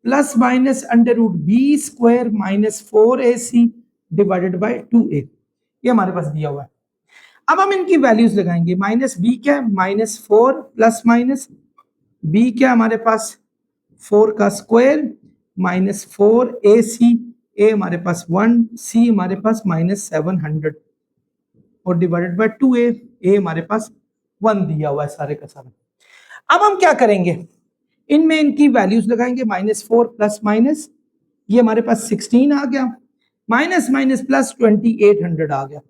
+ -√b² - 4ac divided by 2a, ये हमारे पास दिया हुआ है। अब हम इनकी वैल्यूज लगाएंगे, -b क्या है, -4 ± b क्या हमारे पास 4 का स्क्वायर -4ac, a हमारे पास 1, c हमारे पास -700 और डिवाइडेड बाय 2a, a हमारे पास 1 दिया हुआ है सारे का सारा। अब हम क्या करेंगे, इनमें इनकी वैल्यूज लगाएंगे, -4 ± ये हमारे पास 16 आ गया, माइनस माइनस प्लस 2800 आ गया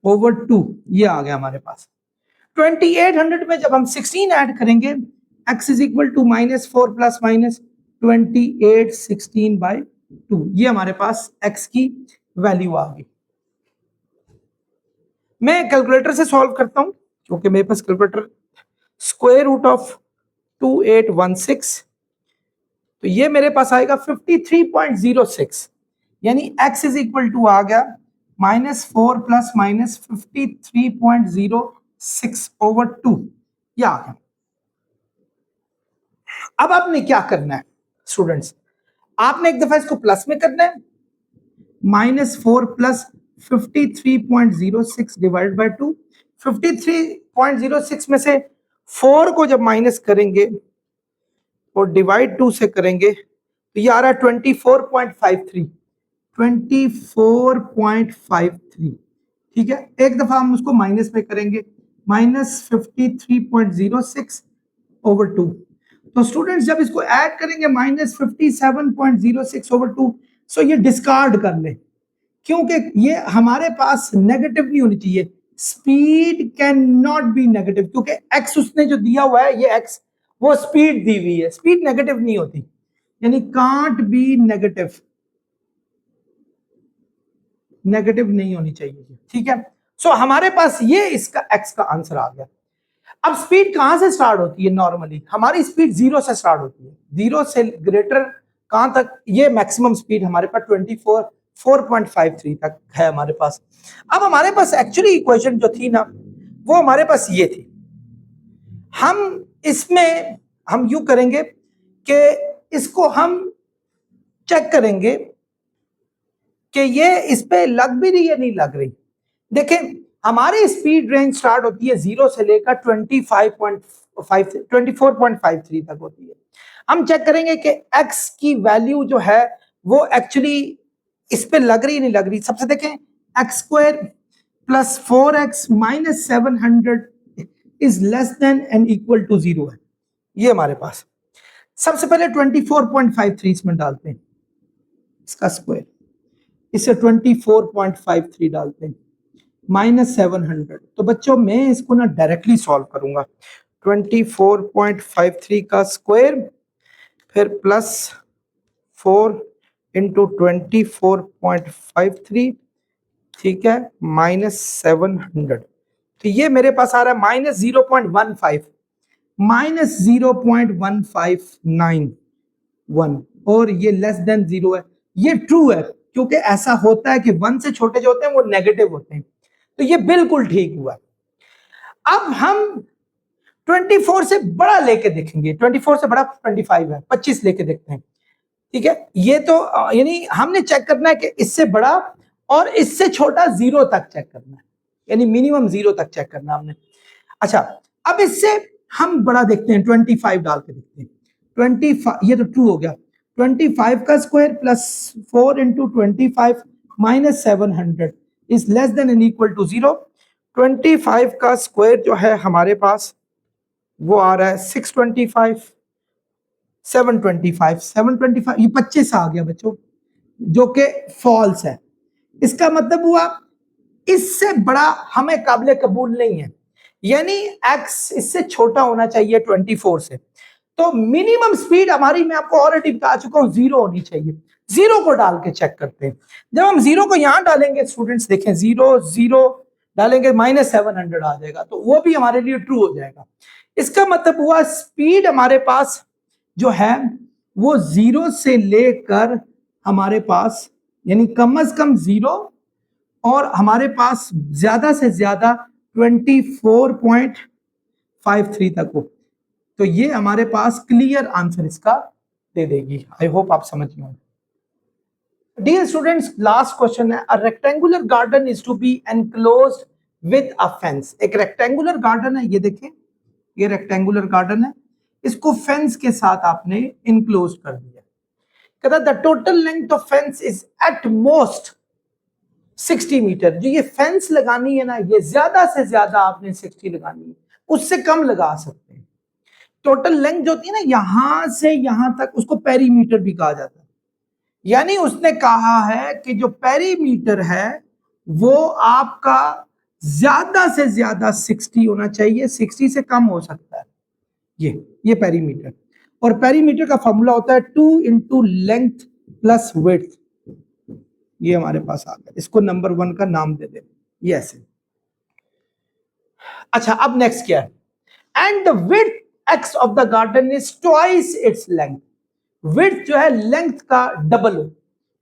ओवर 2, ये आ गया हमारे पास। 2800 में जब हम 16 ऐड करेंगे, x is equal to -4 plus minus 28 16/2, ये हमारे पास x की वैल्यू आ गई। मैं कैलकुलेटर से सॉल्व करता हूं क्योंकि मेरे पास कैलकुलेटर, स्क्वायर रूट ऑफ 2816, तो ये मेरे पास आएगा 53.06, यानी x इज इक्वल टू आ गया -4 प्लस माइनस 53.06 ओवर 2, ये आ गया। अब आपने क्या करना है स्टूडेंट्स, आपने एक दफा इसको प्लस में करना है, -4 प्लस 53.06 डिवाइड बाय 2, 53.06 में से 4 को जब माइनस करेंगे और डिवाइड 2 से करेंगे तो ये आ रहा है 24.53, 24.53, ठीक है। एक दफा हम उसको माइनस में करेंगे, -53.06 ओवर 2, तो स्टूडेंट्स जब इसको ऐड करेंगे -57.06 ओवर 2, सो ये डिस्कार्ड कर ले, क्योंकि ये हमारे पास नेगेटिव नहीं होनी चाहिए। Speed can not be negative, क्योंकि एक्स उसने जो दिया हुआ है, ये एक्स वो स्पीड दी हुई है, स्पीड नेगेटिव नहीं होती, यानी कांट बी नेगेटिव, नेगेटिव नहीं होनी चाहिए, ठीक है। सो हमारे पास ये इसका एक्स का आंसर आ गया। अब स्पीड कहां से स्टार्ट होती है? नॉर्मली हमारी स्पीड 0 से स्टार्ट होती है, 0 से ग्रेटर कहां तक? ये मैक्सिमम स्पीड हमारे पास 4.53 तक है हमारे पास। अब हमारे पास एक्चुअली इक्वेशन जो थी ना, वो हमारे पास ये थी। हम इसमें हम यूं करेंगे कि इसको हम चेक करेंगे कि ये इस पे लग भी रही है नहीं लग रही। देखें, हमारी स्पीड रेंज स्टार्ट होती है 0 से लेकर 24.53 तक होती है। हम चेक करेंगे कि x की वैल्यू जो है वो एक्चुअली इस पे लग रही नहीं लग रही। सबसे देखें, x² plus 4x minus 700 is less than and equal to 0 है, ये हमारे पास। सबसे पहले 24.53 इसमें डालते हैं, इसका स्क्वायर, इसे 24.53 डालते हैं, -700। तो बच्चों मैं इसको ना डायरेक्टली सॉल्व करूंगा, 24.53 का स्क्वायर फिर प्लस 4 इंटू 24.53, ठीक है, -700, तो ये मेरे पास आ रहा है -0.15, -0.1591, और ये लेस देन 0 है। ये ट्रू है क्योंकि ऐसा होता है कि 1 से छोटे जो होते हैं वो नेगेटिव होते हैं, तो ये बिल्कुल ठीक हुआ। अब हम 24 से बड़ा लेके देखेंगे, 24 से बड़ा 25 है, 25 लेके देखते हैं, ठीक है। ये तो यानी हमने चेक करना है कि इससे बड़ा और इससे छोटा 0 तक चेक करना है, यानी मिनिमम 0 तक चेक करना हमने। अच्छा, अब इससे हम बड़ा देखते हैं, 25 डाल के देखते हैं। 25, ये तो ट्रू हो गया, 25 का square plus 4 into 25 minus 700 is less than and equal to 0। 25 का स्क्वायर जो है हमारे पास वो आ रहा है 625, 725, ये 25 आ गया बच्चों, जो कि फॉल्स है। इसका मतलब हुआ इससे बड़ा हमें काबिल कबूल नहीं है, यानी x इससे छोटा होना चाहिए 24 से। तो मिनिमम स्पीड हमारी, मैं आपको ऑलरेडी बता चुका हूं, 0 होनी चाहिए। 0 को डाल के चेक करते हैं। जब हम 0 को यहां डालेंगे स्टूडेंट्स, देखें 0 0 डालेंगे -700 आ जाएगा, तो वो भी हमारे लिए ट्रू हो जाएगा। इसका मतलब हुआ स्पीड हमारे पास जो है वो 0 से लेकर हमारे पास, यानी कम से कम 0 और हमारे पास ज्यादा से ज्यादा 24.53 तक हो, तो ये हमारे पास क्लियर आंसर इसका दे देगी। आई होप आप समझ गए। डियर स्टूडेंट्स, लास्ट क्वेश्चन है, a rectangular garden is to be enclosed with a fence. एक रेक्टेंगुलर गार्डन है, ये देखें, ये रेक्टेंगुलर गार्डन है, इसको फेंस के साथ आपने इनक्लोज कर दिया। कहता the total length of fence is at most 60 metre. जो ये फेंस लगानी है ना, ये ज्यादा से ज्यादा आपने 60 लगानी है, उससे कम लगा सकते हैं। टोटल लेंथ जो होती है ना, यहां से यहां तक, उसको पेरीमीटर भी कहा जाता है। यानी उसने कहा है कि जो पेरीमीटर है वो आपका ज्यादा से ज्यादा 60 होना चाहिए, 60 से कम हो सकता है ये पेरीमीटर। और पेरीमीटर का फॉर्मूला होता है 2 इंटू लेंथ प्लस विड्थ। ये हमारे पास आ गया, इसको नंबर 1 का नाम दे दे, ये ऐसे। अच्छा, अब नेक्स्ट क्या है? And the width x of the garden is twice its length. Width जो है लेंथ का डबल हो,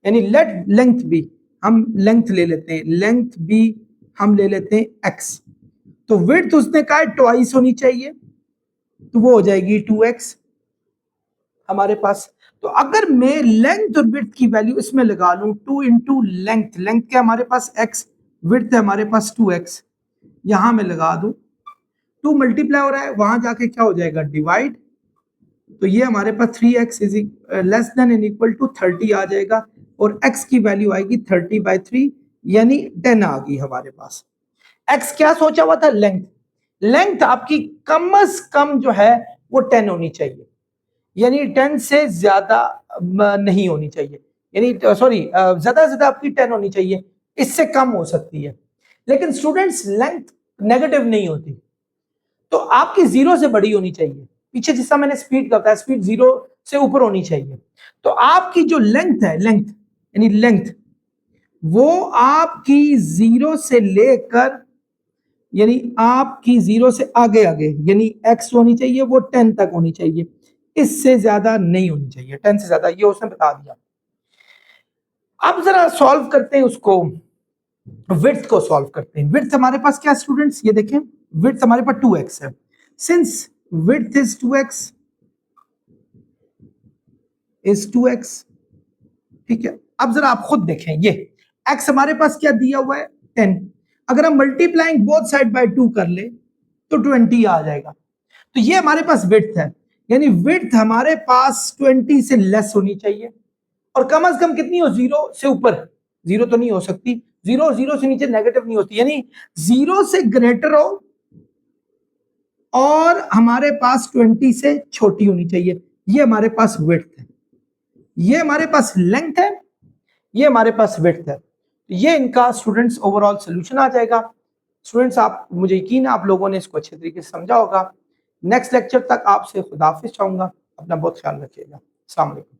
यानी लेट लेंथ बी, हम लेंथ ले लेते हैं, लेंथ बी हम ले लेते हैं एक्स, तो विड्थ उसने कहा है ट्वाइस होनी चाहिए, तो वो हो जाएगी 2x हमारे पास। तो अगर मैं लेंथ और विड्थ की वैल्यू इसमें लगा लूं 2 इंटू लेंथ, लेंथ क्या हमारे पास x, विड्थ है हमारे पास 2x, यहां मैं लगा दूं 2 मल्टीप्लाई हो रहा है, वहां जाके क्या हो जाएगा डिवाइड, तो ये हमारे पास 3x is less than and equal to 30 आ जाएगा, और x की वैल्यू आएगी 30/3 यानी 10 आ गई हमारे पास। x क्या सोचा हुआ था? लेंथ, लेंथ आपकी कम से कम जो है वो 10 होनी चाहिए, यानी 10 से ज्यादा नहीं होनी चाहिए, यानी सॉरी ज्यादा से ज्यादा आपकी 10 होनी चाहिए, इससे कम हो सकती है। लेकिन स्टूडेंट्स लेंथ नेगेटिव नहीं होती, तो आपकी 0 से बड़ी होनी चाहिए। पीछे जिसका मैंने स्पीड का बताया, स्पीड 0 से ऊपर होनी चाहिए। तो आपकी जो लेंथ है, लेंथ यानी लेंथ, वो आपकी 0 से लेकर, यानी आपकी 0 से आगे आगे, यानी x होनी चाहिए वो 10 तक होनी चाहिए, इससे ज्यादा नहीं होनी चाहिए, 10 से ज्यादा, ये उसने बता दिया। अब जरा सॉल्व करते हैं उसको, विड्थ को सॉल्व करते हैं। विड्थ हमारे पास क्या स्टूडेंट्स, ये देखें, विड्थ हमारे पास 2x है, सिंस विड्थ इज 2x, ठीक है। अब जरा आप खुद देखें, ये x हमारे पास क्या दिया हुआ है 10, अगर हम मल्टीप्लाइंग बोथ साइड बाय 2 कर ले तो 20 आ जाएगा। तो ये हमारे पास विड्थ है, यानी विड्थ हमारे पास 20 से लेस होनी चाहिए, और कम से कम कितनी हो, 0 से ऊपर, 0 तो नहीं हो सकती, 0 से नीचे नेगेटिव नहीं होती, यानी 0 से ग्रेटर हो और हमारे पास 20 से छोटी होनी चाहिए। ये हमारे पास विड्थ है, ये हमारे पास लेंथ है, ये हमारे पास विड्थ है। ये इनका स्टूडेंट्स ओवरऑल सोल्यूशन आ जाएगा। स्टूडेंट्स, आप, मुझे यकीन है आप लोगों ने इसको अच्छे तरीके से समझा होगा। नेक्स्ट लेक्चर तक आपसे खुदाफिज चाहूंगा, अपना बहुत ख्याल रखिएगा। अस्सलाम वालेकुम।